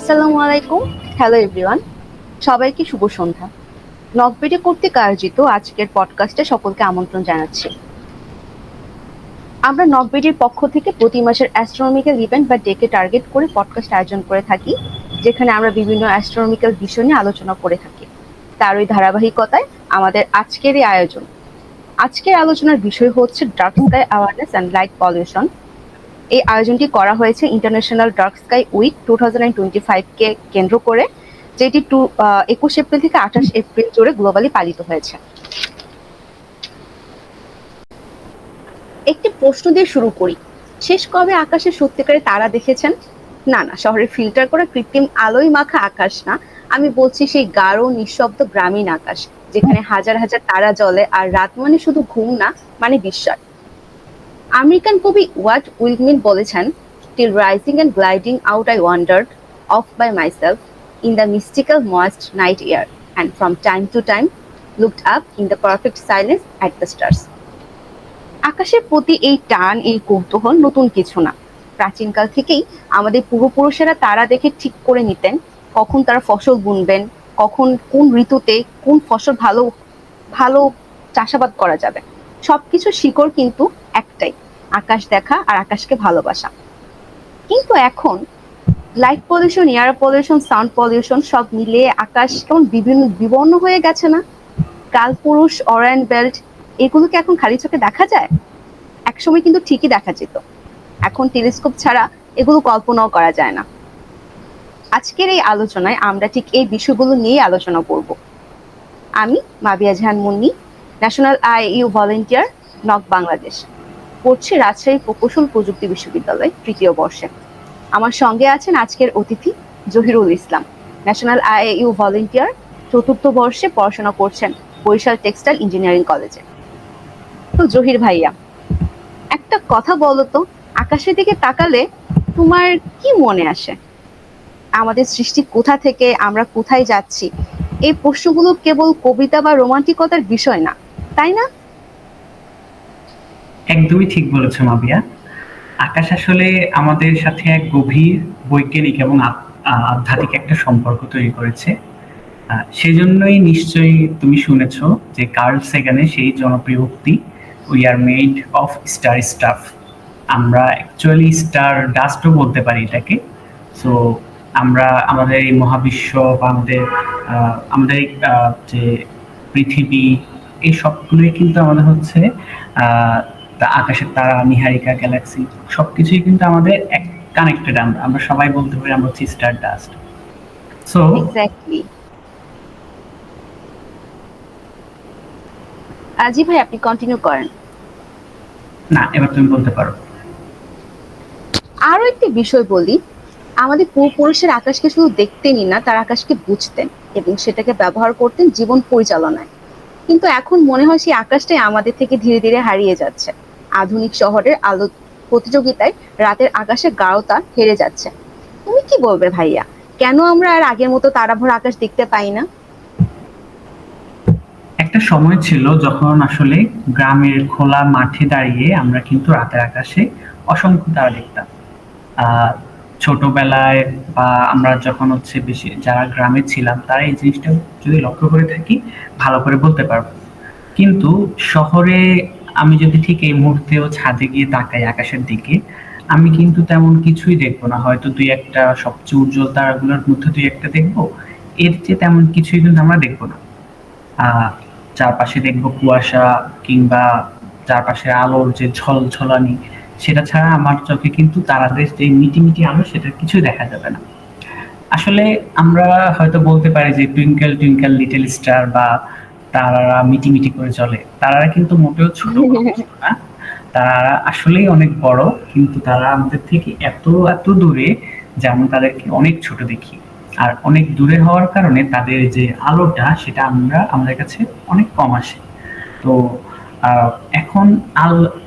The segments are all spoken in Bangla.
আসসালামু আলাইকুম। হ্যালো এভরিওয়ান, সবাইকে শুভ সন্ধ্যা। নকবিডি কর্তৃক আয়োজিত আজকের পডকাস্টে সকলকে আমন্ত্রণ জানাচ্ছি। আমরা নকবিডির পক্ষ থেকে প্রতি মাসের অ্যাস্ট্রোনমিক্যাল ইভেন্ট বা ডেকে টার্গেট করে পডকাস্ট আয়োজন করে থাকি, যেখানে আমরা বিভিন্ন অ্যাস্ট্রোনমিক্যাল বিষয় নিয়ে আলোচনা করে থাকি। তারই ধারাবাহিকতায় আমাদের আজকের এই আয়োজন। আজকের আলোচনার বিষয় হচ্ছে dark sky awareness and light pollution. এই আয়োজনটি করা হয়েছে ইন্টারন্যাশনাল ডার্ক স্কাই উইক 2025 কে কেন্দ্র করে, যেটি 21 এপ্রিল থেকে 28 এপ্রিল জুড়ে গ্লোবালি পালিত হয়েছে। একটি প্রশ্ন দিয়ে শুরু করি, শেষ কবে আকাশে সত্যিকারে তারা দেখেছেন? না, শহরে ফিল্টার করা কৃত্রিম আলোয় মাখা আকাশ না, আমি বলছি সেই গাঢ় নিঃশব্দ গ্রামীণ আকাশ, যেখানে হাজার হাজার তারা জ্বলে আর রাত মানে শুধু ঘুম না, মানে বিস্ময়। আমেরিকান কবি ওয়াল্ট উইটম্যান বলেছেন, "Till rising and gliding out I wandered off by myself in the mystical moist night air, and from time to time looked up in the perfect silence at the stars." আকাশের প্রতি এই টান, এই কৌতূহল নতুন কিছু না। প্রাচীনকাল থেকেই আমাদের পূর্বপুরুষেরা তারা দেখে ঠিক করে নিতেন কখন তারা ফসল বুনবেন, কখন কোন ঋতুতে কোন ফসল ভালো ভালো চাষাবাদ করা যাবে। সবকিছু শিকড় কিন্তু একটাই, আকাশ দেখা আর আকাশকে ভালোবাসা। কিন্তু এখন light pollution, air pollution, sound pollution সব মিলিয়ে আকাশ কেমন বিবর্ণ হয়ে গেছে না? কালপুরুষ, অরেঞ্জ বেল্ট, এগুলোকে এখন খালি চোখে দেখা যায়? একসময় কিন্তু ঠিকই দেখা যেত। এখন টেলিস্কোপ ছাড়া এগুলো কল্পনাও করা যায় না। আজকের এই আলোচনায় আমরা ঠিক এই বিষয়গুলো নিয়ে আলোচনা করব। আমি Mabia Jahan Munni, national IU volunteer, knock Bangladesh, পড়ছি রাজশাহী প্রকৌশল প্রযুক্তি বিশ্ববিদ্যালয় ৩য় বর্ষে। আমার সঙ্গে আছেন আজকের অতিথি জহিরুল ইসলাম, ন্যাশনাল আইইউ ভলেন্টিয়ার, ৪র্থ বর্ষে পড়াশোনা করছেন বরিশাল টেক্সটাইল ইঞ্জিনিয়ারিং কলেজে। তো জহির ভাইয়া, একটা কথা বলো তো, আকাশের দিকে তাকালে তোমার কি মনে আসে? আমাদের সৃষ্টি কোথা থেকে, আমরা কোথায় যাচ্ছি, এই প্রশ্নগুলো কেবল কবিতা বা রোমান্টিকতার বিষয় না, তাই না? একদমই ঠিক বলেছো মাবিয়া। আকাশ আসলে আমাদের সাথে এক গভীর বৈজ্ঞানিক এবং আধ্যাত্মিক একটা সম্পর্ক তৈরি করেছে। সেজন্যই নিশ্চয়ই তুমি শুনেছো যে কার্ল সেগানের সেই জনপ্রিয় উক্তি, "we are made of star staff". আমরা অ্যাকচুয়ালি স্টার ডাস্টও বলতে পারি এটাকে। সো আমরা আমাদের এই মহাবিশ্ব বা আমাদের যে পৃথিবী, এই সবগুলোই কিন্তু আমাদের হচ্ছে আকাশের তারা, নিহারিকা, গ্যালাক্সি সবকিছুই কিন্তু আমাদের এক কানেক্টেড। আমরা সবাই বলতে পারি আমরা হচ্ছে স্টার ডাস্ট। So exactly. জি ভাই, আপনি কন্টিনিউ করেন। না, এবার তুমি বলতে পারো। আরো একটি বিষয় বলি, আমাদের পূর্বপুরুষের আকাশকে শুধু দেখতেনই না, তার আকাশকে বুঝতেন এবং সেটাকে ব্যবহার করতেন জীবন পরিচালনায়। কিন্তু এখন মনে হয় সেই আকাশটাই আমাদের থেকে ধীরে ধীরে হারিয়ে যাচ্ছে। আধুনিক শহরের আলো প্রতিযোগিতায় রাতের আকাশে গাঢ়তা হেরে যাচ্ছে। তুমি কি বলবে ভাইয়া, কেন আমরা আর আগের মতো তারাভরা আকাশ দেখতে পাই না? একটা সময় ছিল যখন আসলে গ্রামের খোলা মাঠে দাঁড়িয়ে আমরা কিন্তু রাতের আকাশে অসংখ্য তারা দেখতাম। ছোটবেলায় বা আমরা যখন হচ্ছে বেশি যারা গ্রামে ছিলাম তারা এই জিনিসটা যদি লক্ষ্য করে থাকি ভালো করে বলতে পারবো। কিন্তু শহরে আমি যদি ঠিক এই মুহূর্তেও ছাদে গিয়ে তাকাই আকাশের দিকে, আমি কিন্তু তেমন কিছুই দেখবো না। হয়তো দুই একটা সবচেয়ে উজ্জ্বল তারাগুলোর মধ্যে দুই একটা দেখবো, এর চেয়ে তেমন কিছুই কিন্তু আমরা দেখবো না। চারপাশে দেখবো কুয়াশা, কিংবা চারপাশে আলোর যে ঝলঝলানি, সেটা ছাড়া আমার চোখে কিন্তু তারাদের যে মিটি আলো সেটা কিছুই দেখা যাবে না। আসলে আমরা হয়তো বলতে পারি যে টুইঙ্কেল টুইঙ্কেল লিটল স্টার বা তারারা মিটি করে চলে, তারারা কিন্তু মোটেও ছোট কোনো কিছু না। তারা আসলেই অনেক বড়, কিন্তু তারা আমাদের থেকে এত এত দূরে যে আমরা তাদেরকে অনেক ছোট দেখি। আর অনেক দূরে হওয়ার কারণে তাদের যে আলোটা সেটা আমাদের কাছে অনেক কম আসে। তো এখন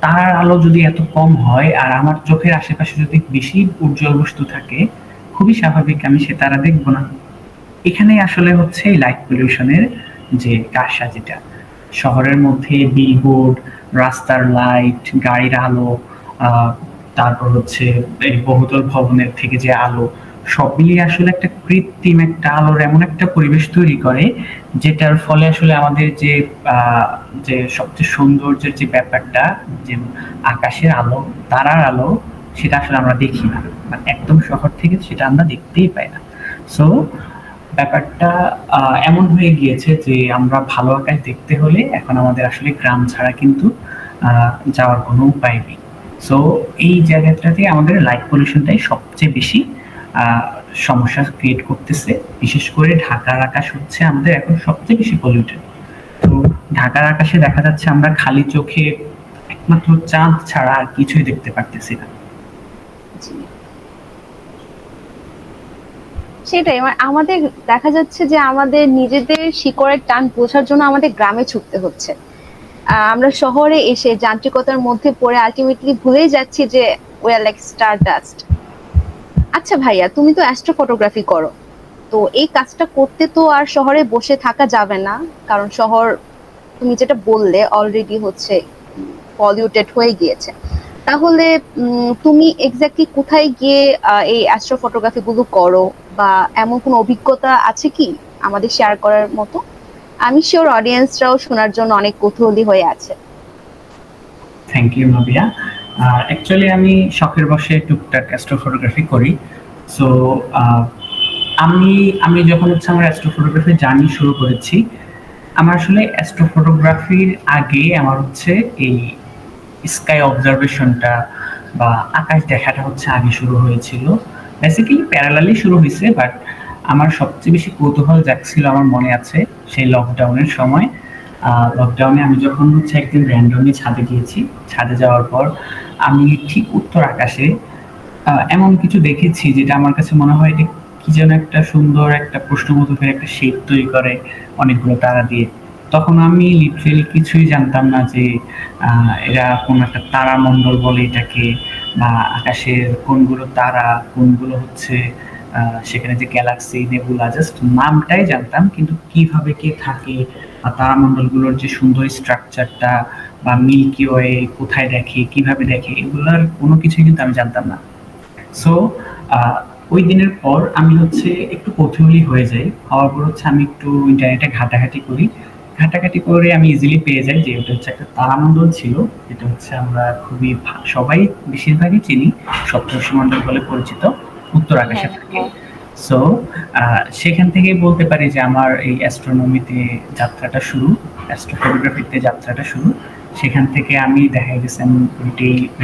তারার আলো যদি এত কম হয় আর আমার চোখের আশেপাশে যদি বেশি উজ্জ্বল বস্তু থাকে, খুবই স্বাভাবিক আমি সে তারা দেখবো না। এখানেই আসলে হচ্ছে এই লাইট পলিউশনের যে কারসাজিটা। শহরের মধ্যে বিলবোর্ড, রাস্তার লাইট, গাড়ির আলো, তারপর হচ্ছে এই বহুতল ভবনের থেকে যে আলো, সব মিলিয়ে আসলে একটা কৃত্রিম একটা আলোর এমন একটা পরিবেশ তৈরি করে, যেটার ফলে আসলে আমাদের যে সবচেয়ে সৌন্দর্যের যে ব্যাপারটা, যে আকাশের আলো, তারার আলো, সেটা আসলে আমরা দেখি না। মানে একদম শহর থেকে সেটা আমরা দেখতেই পাই না। সো ব্যাপারটা এমন হয়ে গিয়েছে যে আমরা ভালো আকাশ দেখতে হলে এখন আমাদের আসলে গ্রাম ছাড়া কিন্তু যাওয়ার কোনো উপায় নেই। সো এই জায়গাটাতে আমাদের লাইট পলিউশনটাই সবচেয়ে বেশি আহ, সমস্যা ক্রিয়েট করতেছে। বিশেষ করে ঢাকার আকাশ হচ্ছে আমাদের এখন সবচেয়ে বেশি পলিউটেড। তো ঢাকার আকাশে দেখা যাচ্ছে আমরা খালি চোখে একমাত্র চাঁদ ছাড়া আর কিছুই দেখতে পারতেছি না। জি, সেটাই আমাদের দেখা যাচ্ছে যে আমাদের নিজেদের শিকড়ের টান বোঝার জন্য আমাদের গ্রামে ছুটতে হচ্ছে। আমরা শহরে এসে যান্ত্রিকতার মধ্যে পড়ে আলটিমেটলি ভুলেই যাচ্ছি যে we are like star dust. আচ্ছা ভাইয়া, তুমি তো অ্যাস্ট্রো ফটোগ্রাফি করো, তো এই কাজটা করতে তো আর শহরে বসে থাকা যাবে না, কারণ শহর তুমি যেটা বললে অলরেডি হচ্ছে পলিউটেড হয়ে গিয়েছে। তাহলে তুমি এক্স্যাক্টলি কোথায় গিয়ে এই অ্যাস্ট্রো ফটোগ্রাফি গুলো করো, বা এমন কোনো অভিজ্ঞতা আছে কি আমাদের শেয়ার করার মতো? আমি শিওর অডিয়েন্সরাও শোনার জন্য অনেক কৌতূহলী হয়ে আছে। Thank you Mabia. অ্যাকচুয়ালি আমি শখের বশে টুকটাক অ্যাস্ট্রো ফটোগ্রাফি করি। সো আমি আমি যখন হচ্ছে আমার অ্যাস্ট্রো ফটোগ্রাফি জার্নি শুরু করেছি, আমার আসলে অ্যাস্ট্রো ফটোগ্রাফির আগে আমার হচ্ছে এই স্কাই অবজারভেশনটা বা আকাশ দেখাটা হচ্ছে আগে শুরু হয়েছিল। বেসিক্যালি প্যারালালি শুরু হয়েছে, বাট আমার সবচেয়ে বেশি কৌতূহল জাগছিল আমার মনে আছে সেই লকডাউনের সময়। লকডাউনে আমি যখন হচ্ছে একদিন র্যান্ডমলি ছাদে গিয়েছি, ছাদে যাওয়ার পর আমি ঠিক উত্তর আকাশে এমন কিছু দেখেছি যেটা আমার কাছে মনে হয় এটা কি যেন একটা সুন্দর একটা প্রশ্নবোধকের একটা শেপ তৈরি করে অনেকগুলো তারা দিয়ে। তখন আমি লিটারেলি কিছুই জানতাম না যে এরা কোন একটা তারামণ্ডল বলে এটাকে, বা আকাশের কোনগুলো তারা, কোনগুলো হচ্ছে সেখানে যে গ্যালাক্সি, নেবুলা, জাস্ট নামটাই জানতাম, কিন্তু কিভাবে কে থাকে বা তারামণ্ডলগুলোর যে সুন্দর স্ট্রাকচারটা বা মিল্কি ওয়ে কোথায় দেখে, কিভাবে দেখে, এগুলোর কোনো কিছুই কিন্তু আমি জানতাম না। সো ওই দিনের পর আমি হচ্ছে একটু কৌতূহলী হয়ে যাই। হওয়ার পর হচ্ছে আমি একটু ইন্টারনেটে ঘাটাঘাটি করি। ঘাটাঘাটি করে আমি ইজিলি পেয়ে যাই যে ওটা হচ্ছে একটা তারামণ্ডল ছিল, যেটা হচ্ছে আমরা খুবই সবাই বেশিরভাগই চিনি, সপ্তর্ষিমণ্ডল বলে পরিচিত, উত্তর আকাশে হ্যাঁ, থাকে। হ্যাঁ। সো সেখান থেকেই বলতে পারি যে আমার এই অ্যাস্ট্রোনমিতে যাত্রাটা শুরু, অ্যাস্ট্রোফটোগ্রাফিতে যাত্রাটা শুরু। সেখান থেকে আমি দেখা গেছে আমি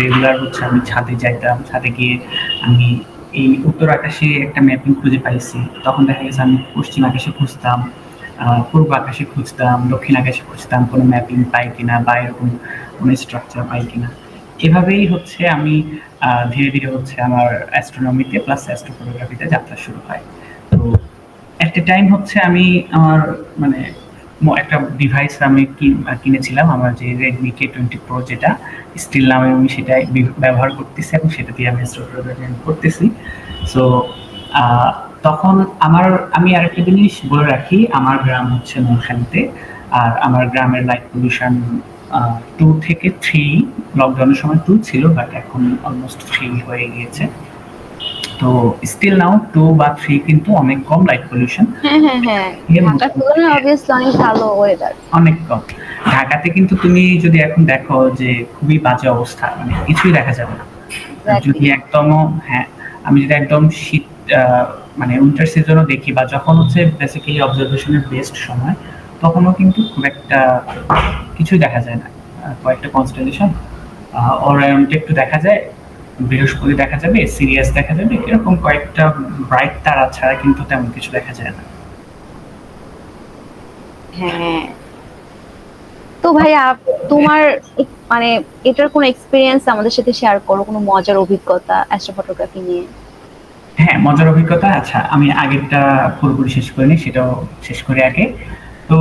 রেগুলার হচ্ছে আমি ছাদে যাইতাম। ছাদে গিয়ে আমি এই উত্তর আকাশে একটা ম্যাপিং খুঁজে পাইছি। তখন দেখা গেছে আমি পশ্চিম আকাশে খুঁজতাম, পূর্ব আকাশে খুঁজতাম, দক্ষিণ আকাশে খুঁজতাম কোনো ম্যাপিং পাই কিনা বা এরকম কোনো স্ট্রাকচার পাই কিনা। এভাবেই হচ্ছে আমি ধীরে ধীরে হচ্ছে আমার অ্যাস্ট্রোনমিতে প্লাস অ্যাস্ট্রোফটোগ্রাফিতে যাত্রা শুরু হয়। তো একটা টাইম হচ্ছে আমি আমার মানে একটা ডিভাইস আমি কিনেছিলাম, আমার যে রেডমি K20 Pro, যেটা স্টিল নামে আমি সেটাই ব্যবহার করতেছি এবং সেটা দিয়ে আমি অ্যাস্ট্রোফটোগ্রাফি করতেছি। সো তখন আমি আরেকটা জিনিস বলে রাখি, আমার গ্রাম হচ্ছে নোয়াখালীতে। আর আমার গ্রামের লাইট পলিউশন 2 থেকে 3, লকডাউনের সময় 2 ছিল, বাট এখন অলমোস্ট 3 হয়ে গিয়েছে। তো স্টিল নাও 2 বা 3 কিন্তু অনেক কম লাইট পলিউশন। হ্যাঁ, হ্যাঁ, হ্যাঁ। ঢাকার তুলনায় অবভিয়াসলি অনেক ভালো ওয়েদার। অনেক কম। ঢাকাতে কিন্তু তুমি যদি এখন দেখো যে খুবই বাজে অবস্থা, মানে কিছুই দেখা যাবে না। যদি একদম, হ্যাঁ, আমি যদি একদম শীত মানে উইন্টার সিজনও দেখি, বা যখন হচ্ছে বেসিক্যালি অবজারভেশনের বেস্ট সময়, তখনও কিন্তু খুব একটা কিছুই দেখা যায় না। কয়েকটা কনস্টেলেশন, ওরায়নটা একটু দেখা যায়, বৃহস্পতি দেখা যাবে, সিরিয়াস দেখা যাবে, এরকম কয়েকটা ব্রাইট তারা ছাড়া কিন্তু তেমন কিছু দেখা যায় না। হ্যাঁ। তো ভাইয়া, তোমার মানে এটার কোনো এক্সপেরিয়েন্স আমাদের সাথে শেয়ার করো, কোনো মজার অভিজ্ঞতা অ্যাস্ট্রো ফটোগ্রাফি নিয়ে? হ্যাঁ, মজার অভিজ্ঞতা। আচ্ছা, আমি আগেরটা পুরোপুরি শেষ করিনি, সেটাও শেষ করি আগে। তো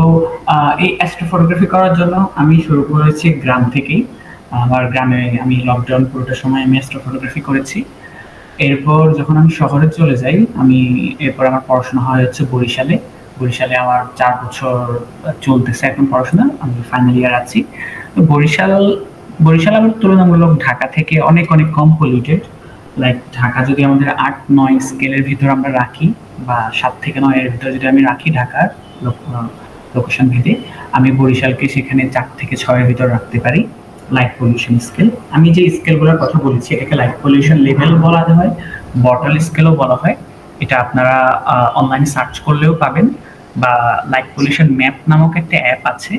এই অ্যাস্ট্রো ফটোগ্রাফি করার জন্য আমি শুরু করেছি গ্রাম থেকেই। আমার গ্রামে আমি লকডাউন পুরোটা সময় আমি অ্যাস্ট্রো ফটোগ্রাফি করেছি। এরপর যখন আমি শহরে চলে যাই, এরপর আমার পড়াশোনা হয় হচ্ছে বরিশালে। বরিশালে আমার 4 বছর চলতেছে এখন পড়াশোনা। আমি ফাইনাল ইয়ার আছি। তো বরিশাল বরিশাল আবার তুলনামূলক ঢাকা থেকে অনেক, অনেক কম পলিউটেড। লাইক ঢাকা যদি আমাদের ৮-৯ স্কেলের ভিতর আমরা রাখি বা ৭ থেকে ৯ এর ভিতরে যদি আমি রাখি ঢাকার লোকেশন ভেদে, আমি বরিশালকে সেখানে ৪ থেকে ৬ এর ভিতর রাখতে পারি লাইট পলিউশন স্কেল। আমি যে স্কেলগুলোর কথা বলেছি এটাকে লাইট পলিউশন লেভেল বলা হয়, বটল স্কেলও বলা হয়। এটা আপনারা অনলাইনে সার্চ করলেও পাবেন, বা লাইট পলিউশন ম্যাপ নামক একটা অ্যাপ আছে,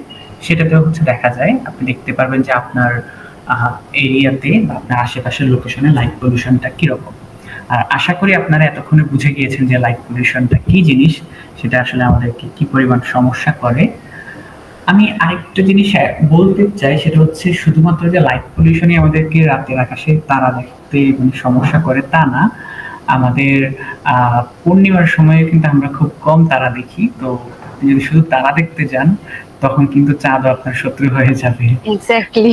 সেটাতেও হচ্ছে দেখা যায়। আপনি দেখতে পারবেন যে আপনার এরিয়াতে বা আপনার আশেপাশের লোকেশনে লাইট পলিউশনটা কিরকম। আর আশা করি আপনারা এতক্ষণে বুঝে গিয়েছেন যে লাইট পলিউশনটা কি জিনিস, সেটা আসলে আমাদেরকে কি পরিমাণ সমস্যা করে। আমি আরেকটা জিনিস বলতে চাই, সেটা হচ্ছে শুধুমাত্র যে লাইট পলিউশনই আমাদেরকে রাতের আকাশে তারা দেখতে মানে সমস্যা করে তা না। আমাদের পূর্ণিমার সময়ে কিন্তু আমরা খুব কম তারা দেখি। তো আপনি যদি শুধু তারা দেখতে যান তখন কিন্তু চাঁদও আপনার শত্রু হয়ে যাবে। এক্স্যাক্টলি।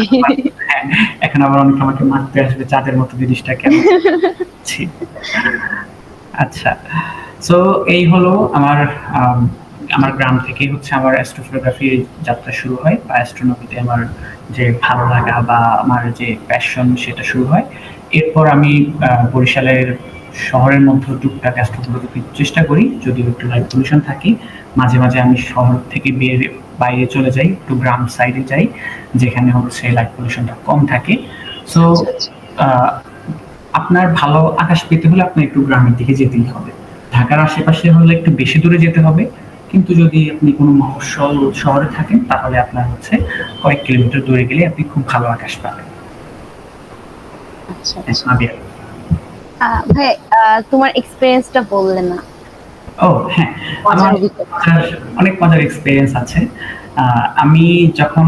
হ্যাঁ, এখন আবার অনেকে আমাকে মারতে আসবে, চাঁদের মতো জিনিসটা কেন ছি। আচ্ছা, সো এই হলো আমার আমার গ্রাম থেকে হচ্ছে আমার অ্যাস্ট্রোফটোগ্রাফির যাত্রা শুরু হয়, বা অ্যাস্ট্রোনমিতে আমার যে ভালো লাগা বা আমার যে প্যাশন সেটা শুরু হয়। এরপর আমি বরিশালের শহরের মধ্যে টুকটাক অ্যাস্ট্রোফটোগ্রাফির চেষ্টা করি, যদিও একটু লাইট পলিউশন থাকে। মাঝে মাঝে আমি শহর থেকে বাইরে চলে যাই, একটু গ্রাম সাইডে যাই যেখানে হচ্ছে লাইট পলিউশনটা কম থাকে। সো আপনার ভালো আকাশ পেতে হলে আপনার একটু গ্রামের দিকে যেতেই হবে। ঢাকার আশেপাশে হলে একটু বেশি দূরে যেতে হবে, কিন্তু যদি আপনি কোনো মফস্বল শহরে থাকেন তাহলে আপনার হচ্ছে কয়েক কিলোমিটার দূরে গেলে আপনি খুব ভালো আকাশ পাবেন। আচ্ছা নাবিয়া। ভাই, তোমার এক্সপেরিয়েন্সটা বললে না। ও হ্যাঁ, মজার আমার অভিজ্ঞতা। অনেক মজার এক্সপেরিয়েন্স আছে। আমি যখন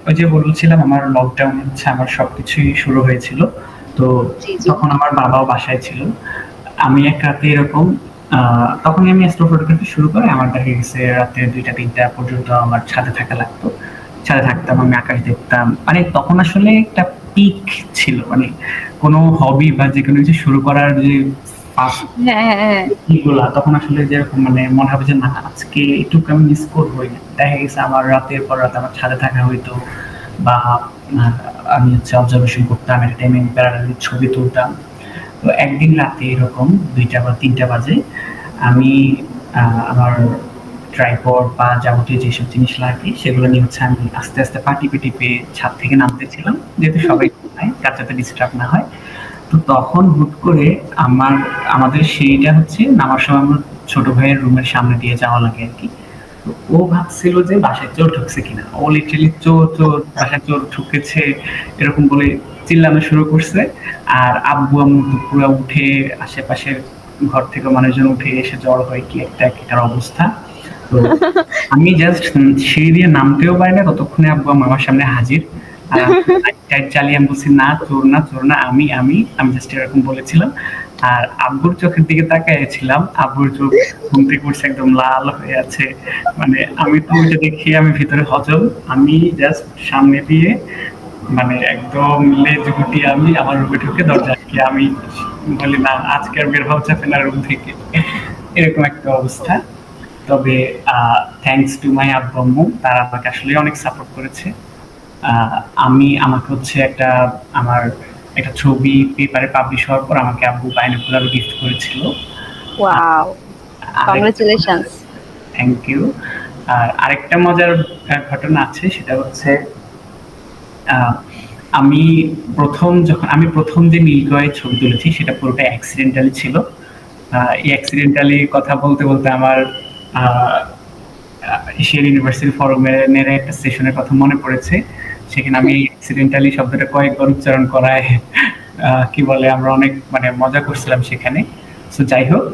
ওই যে বলছিলাম আমার লকডাউনে হচ্ছে আমার সবকিছুই শুরু হয়েছিল। তো জি, জি। তখন আমার বাবাও বাসায় ছিল। আমি এক রাতে এরকম তখনই আমি অ্যাস্ট্রো ফটোগ্রাফি শুরু করে আমার দেখা গেছে রাতে ২টা-৩টা পর্যন্ত আমার ছাদে থাকা লাগতো। ছাদে থাকতাম, আমি আকাশ দেখতাম। মানে তখন আসলে একটা পিক ছিল। মানে কোনো হবি বা যেকোনো কিছু শুরু করার যে ফার্স্ট হ্যাঁ। গুলা তখন আসলে যেরকম মানে মনে হবে যে না আজকে এটুকু আমি মিস করবোই না। দেখা গেছে আমার রাতের পর রাত আমার ছাদে থাকা হইতো, বা আমি হচ্ছে অবজারভেশন করতাম, একটা টাইমে প্যারালালি ছবি তুলতাম। তো একদিন রাতে এরকম ২টা বা ৩টা বাজে আমি আমার ট্রাইপড বা যাবতীয় যেসব জিনিস লাগে সেগুলো নিয়ে হচ্ছে আমি আস্তে আস্তে পা টিপে টিপে ছাদ থেকে নামতেছিলাম, যেহেতু সবাই ঘুমায় কার যাতে ডিস্টার্ব না হয়। তো তখন হুট করে আমাদের সিঁড়িটা হচ্ছে নামার সময় আমার ছোট ভাইয়ের রুমের সামনে দিয়ে যাওয়া লাগে আর কি। তো ও ভাবছিল যে বাসায় চোর ঢুকছে কিনা, ও লিটারালি চোর চোর বাসায় চোর ঢুকেছে এরকম বলে চিল্লানো শুরু করছে। আর আব্বু আম্মু তো পুরো উঠে আশেপাশের ঘর থেকে মানুষজন উঠে এসে জড়ো হয়, কি একটা একার অবস্থা। তো আমি জাস্ট সিঁড়ি দিয়ে নামতেও পারি না, ততক্ষণে আব্বু আম্মু আমার সামনে হাজির। আর লাইট চালিয়ে আমি বলছি না চোর না চোর না, আমি আমি আমি জাস্ট এরকম বলেছিলাম। আর আব্বুর চোখের দিকে তাকাইছিলাম, আব্বুর চোখ ঘুম থেকে উঠছে একদম লাল হয়ে আছে। মানে আমি তো ওইটা দেখি আমি ভিতরে হজম, আমি জাস্ট সামনে দিয়ে মানে একদম লেজ গুটিয়ে আমি আমার রুমে ঢুকে দরজা আটকে আমি বলি না আজকে আর বের হওয়া যাবে না রুম থেকে, এরকম একটা অবস্থা। তবে থ্যাঙ্কস টু মাই আব্বু আম্মু, তারা আমাকে আসলে অনেক সাপোর্ট করেছে। আমাকে হচ্ছে আমার একটা ছবি পেপারে পাবলিশ হওয়ার পর আমাকে আব্বু বাইনোকুলার গিফট করেছিল। Wow, congratulations. Thank you. আর আরেকটা মজার ঘটনা আছে, সেটা হচ্ছে আমি প্রথম যে নীলগয়ে ছবি তুলেছি সেটা পুরোটাই অ্যাক্সিডেন্টালি ছিল। এই অ্যাক্সিডেন্টালি কথা বলতে বলতে আমার এশিয়ান ইউনিভার্সিটি ফোরামের একটা সেশনের কথা মনে পড়েছে। সেখানে আমি অ্যাক্সিডেন্টালি শব্দটা কয়েকবার উচ্চারণ করায় কি বলে আমরা অনেক মানে মজা করছিলাম সেখানে। সো যাই হোক,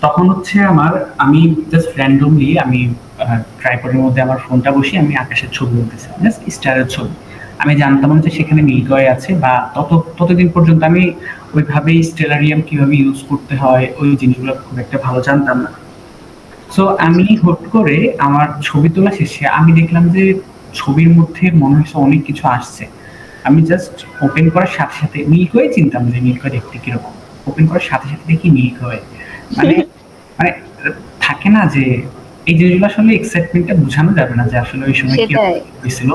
তখন হচ্ছে আমি জাস্ট র্যান্ডমলি আমি ট্রাইপডের মধ্যে আমার ফোনটা বসিয়ে আমি আকাশের ছবি তুলতেছিলাম, জাস্ট স্টারের ছবি। আমি জানতাম না যে সেখানে মিল্কওয়ে আছে, বা ততদিন পর্যন্ত আমি ওইভাবেই স্টেলারিয়াম কিভাবে ইউজ করতে হয় ওই জিনিসগুলো খুব একটা ভালো জানতাম না। সো আমি হুট করে আমার ছবি তোলা শেষে আমি দেখলাম যে ছবির মধ্যে মনে হচ্ছে অনেক কিছু আসছে। আমি জাস্ট ওপেন করার সাথে সাথে মিল্কওয়ে চিনতাম যে মিল্কওয়ে দেখতে কিরকম, ওপেন করার সাথে সাথে দেখি মিল্কওয়ে। মানে মানে থাকে না যে এই জিনিসগুলো আসলে এক্সাইটমেন্টটা বোঝানো যাবে না যে আসলে ওই সময় কি হয়েছিল।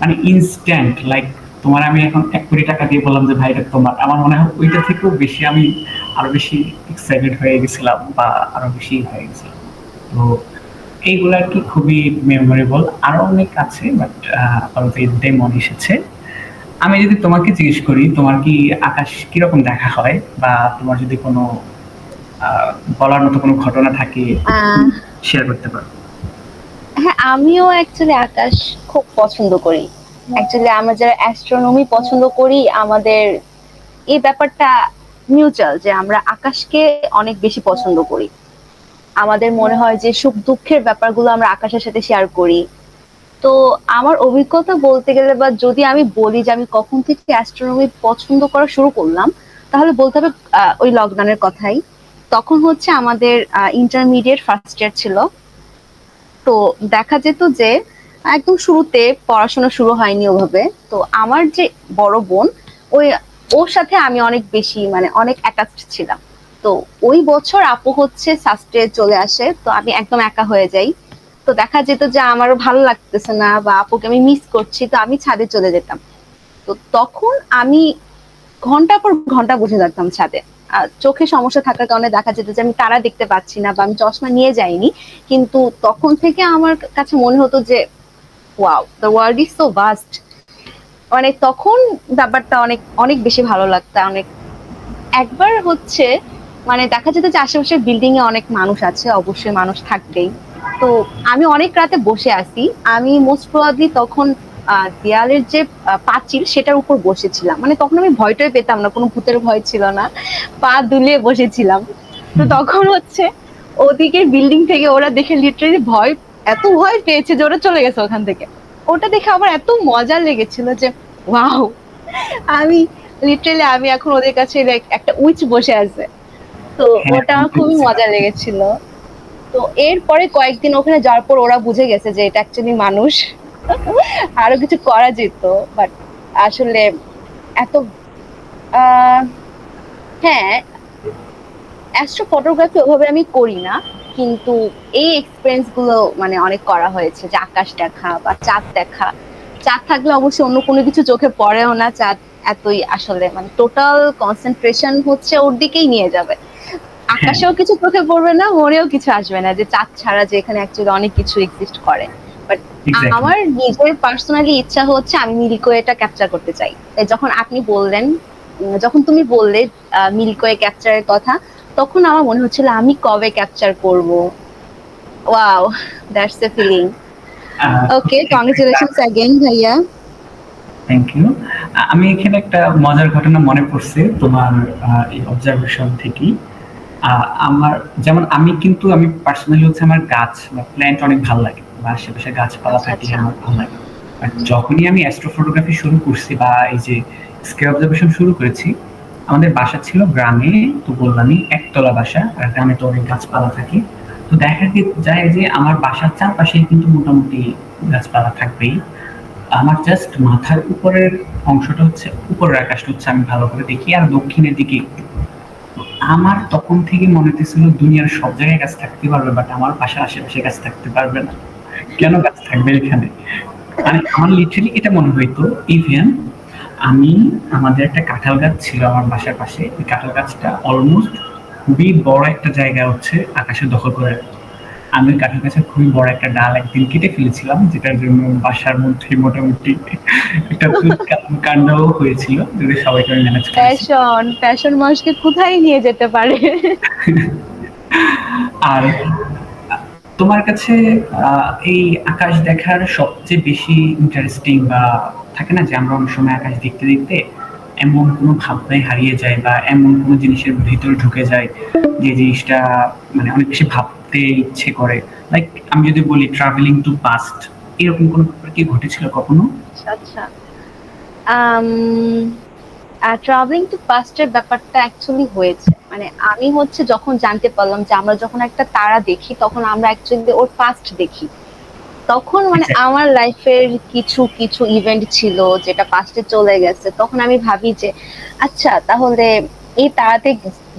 মানে ইনস্ট্যান্ট লাইক তোমার আমি এখন 1 কোটি টাকা দিয়ে বললাম যে ভাই এটা তোমার, আমার মনে হয় ওইটা থেকেও বেশি আমি আরো বেশি এক্সাইটেড হয়ে গেছিলাম বা আরো বেশি হয়ে গেছিলাম। তো এইগুলো আর কি খুবই মেমোরেবল। আরো অনেক আছে, বাট আপাতত এই দুটাই মনে এসেছে। আমি যদি তোমাকে জিজ্ঞেস করি তোমার কি আকাশ কিরকম দেখা হয়, বা তোমার যদি কোনো আহ, বলার মতো কোনো ঘটনা থাকে আহ শেয়ার করতে পারো। হ্যাঁ, আমিও অ্যাকচুয়ালি আকাশ খুব পছন্দ করি। অ্যাকচুয়ালি আমরা যারা অ্যাস্ট্রোনমি পছন্দ করি, আমাদের এই ব্যাপারটা মিউচুয়াল, যে আমরা আকাশকে অনেক বেশি পছন্দ করি। আমাদের মনে হয় যে সুখ দুঃখের ব্যাপারগুলো আমরা আকাশের সাথে শেয়ার করি। তো আমার অভিজ্ঞতা বলতে গেলে, বা যদি আমি বলি যে আমি কখন থেকে অ্যাস্ট্রোনমি পছন্দ করা শুরু করলাম, তাহলে বলতে হবে ওই লকডাউনের কথাই। তখন হচ্ছে আমাদের ইন্টারমিডিয়েট ফার্স্ট ইয়ার ছিল। তো দেখা যেত যে একদম শুরুতে পড়াশোনা শুরু হয়নি ওভাবে। তো আমার যে বড় বোন, ওই ওর সাথে আমি অনেক বেশি মানে অনেক অ্যাটাচড ছিলাম। তো ওই বছর আপু হচ্ছে সাস্টে চলে আসে, তো আমি একদম একা হয়ে যাই। তো দেখা যেত যে আমারও ভালো লাগতেছে না বা আপুকে আমি মিস করছি, তো আমি ছাদে চলে যেতাম। তো তখন আমি ঘন্টা পর ঘন্টা বসে থাকতাম ছাদে। চোখে সমস্যা থাকার কারণে দেখা যেত যে আমি তারা দেখতে পাচ্ছি না বা আমি চশমা নিয়ে যাইনি। কিন্তু তখন থেকে আমার কাছে মনে হতো যে wow, the world is so vast. মানে তখন ব্যাপারটা অনেক অনেক বেশি ভালো লাগতো অনেক। একবার হচ্ছে মানে দেখা যেত যে আশেপাশের বিল্ডিং এ অনেক মানুষ আছে, অবশ্যই মানুষ থাকবেই। তো আমি অনেক রাতে বসে আছি। আমি মোস্ট প্রবাবলি তখন দেয়ালের যে পাঁচিল সেটার উপর বসেছিলাম। মানে তখন আমি ভয়টাই পেতাম না, কোনো ভূতের ভয় ছিল না, পা দুলিয়ে বসেছিলাম। তো তখন হচ্ছে ওদিকে বিল্ডিং থেকে ওরা দেখে লিটারেলি ভয়, এত ভয় পেয়েছে যে ওরা চলে গেছে ওখান থেকে। ওটা দেখে আমার এত মজা লেগেছিল যে ওয়াও, আমি লিটারেলি আমি এখন ওদের কাছে like একটা উইচ বসে আছে। তো হ্যাঁ, ওটা আমার আমি খুবই বুঝতে মজা লেগেছিল। তো এরপরে কয়েকদিন ওখানে যাওয়ার পর ওরা বুঝে গেছে যে এটা অ্যাকচুয়ালি মানুষ। আরো কিছু করা যেত, বাট আসলে এত আহ হ্যাঁ, অ্যাস্ট্রো ফটোগ্রাফি ওভাবে আমি করি না, কিন্তু এই এক্সপিরিয়েন্স গুলো মানে অনেক করা হয়েছে, যে আকাশ দেখা বা চাঁদ দেখা। চাঁদ থাকলে অবশ্যই অন্য কোনো কিছু চোখে পড়েও না, চাঁদ এতই আসলে মানে টোটাল কনসেন্ট্রেশন হচ্ছে ওর দিকেই নিয়ে যাবে। হ্যাঁ, আকাশেও কিছু চোখে পড়বে না, মনেও কিছু আসবে না যে চাঁদ ছাড়া যে এখানে অ্যাকচুয়ালি অনেক কিছু এক্সিস্ট করে। But exactly. আমার নিজের পার্সোনালি ইচ্ছা হচ্ছে আমি মিল্কওয়েটা ক্যাপচার করতে চাই। তাই যখন আপনি বললেন, যখন তুমি বললে মিল্কওয়ে ক্যাপচারের কথা, তখন আমার মনে হচ্ছিল আমি কবে ক্যাপচার করব। Wow, that's a feeling. Okay, congratulations again ভাইয়া। Thank you. আমি এখানে একটা মজার ঘটনা মনে পড়ছে তোমার এই অবজারভেশন থেকেই। আমার যেমন আমি পার্সোনালি হচ্ছে আমার গাছ বা প্ল্যান্ট অনেক ভালো লাগে, বা আশেপাশে গাছপালা আচ্ছা থাকলে আচ্ছা। আমার ভালো লাগে। আর যখনই আমি অ্যাস্ট্রোফটোগ্রাফি শুরু করছি বা এই যে স্কেল অবজারভেশন শুরু করেছি, আমাদের বাসা ছিল গ্রামে। তো বললামই একতলা বাসা, আর গ্রামে তো অনেক গাছপালা থাকে। তো দেখা যায় যে আমার বাসার চারপাশে কিন্তু মোটামুটি গাছপালা থাকবেই। আমার জাস্ট মাথার উপরের অংশটা হচ্ছে, উপরের আকাশটা হচ্ছে আমি ভালো করে দেখি, আর দক্ষিণের দিকে একটু। আমার তখন থেকে মনে হতেছিল দুনিয়ার সব জায়গায় গাছ থাকতে পারবে, বাট আমার বাসার আশেপাশে গাছ থাকতে পারবে না। কেন গাছ থাকবে এখানে? মানে আমার লিটারালি এটা মনে হইতো। ইভেন আমি, আমাদের একটা কাঁঠাল গাছ ছিল আমার বাসার পাশে, ওই কাঁঠাল গাছটা অলমোস্ট খুবই বড় একটা জায়গা হচ্ছে আকাশে দখল করে রাখতো। আমি ওই কাঁঠাল গাছের খুবই বড় একটা ডাল একদিন কেটে ফেলেছিলাম, যেটার জন্য বাসার মধ্যে মোটামুটি একটা কাণ্ডও হয়েছিল, যদি সবাইকে আমি ম্যানেজ করেছি। প্যাশন প্যাশন মানুষকে কোথায় নিয়ে যেতে পারে। আর তোমার কাছে এই আকাশ দেখার সবচেয়ে বেশি ইন্টারেস্টিং, বা থাকে না যে আমরা অনেক সময় আকাশ দেখতে দেখতে এমন কোনো ভাবনায় হারিয়ে যায় বা এমন কোনো জিনিসের ভিতরে ঢুকে যায় যে জিনিসটা মানে অনেক বেশি ভাবতে ইচ্ছে করে। লাইক আমি যদি বলি ট্রাভেলিং টু পাস্ট, এরকম কোনো ব্যাপার কি ঘটেছিল কখনো? আচ্ছা আচ্ছা। আম ট্রাভেলিং টু পাস্টের ব্যাপারটা অ্যাকচুয়ালি হয়েছে। মানে আমি হচ্ছে যখন জানতে পারলাম যে আমরা যখন একটা তারা দেখি, তখন আমরা অ্যাকচুয়ালি ওর পাস্ট দেখি। তখন মানে এক্স্যাক্টলি। আমার লাইফের কিছু কিছু ইভেন্ট ছিল যেটা পাস্টে চলে গেছে। তখন আমি ভাবি যে আচ্ছা, তাহলে এই তারাতে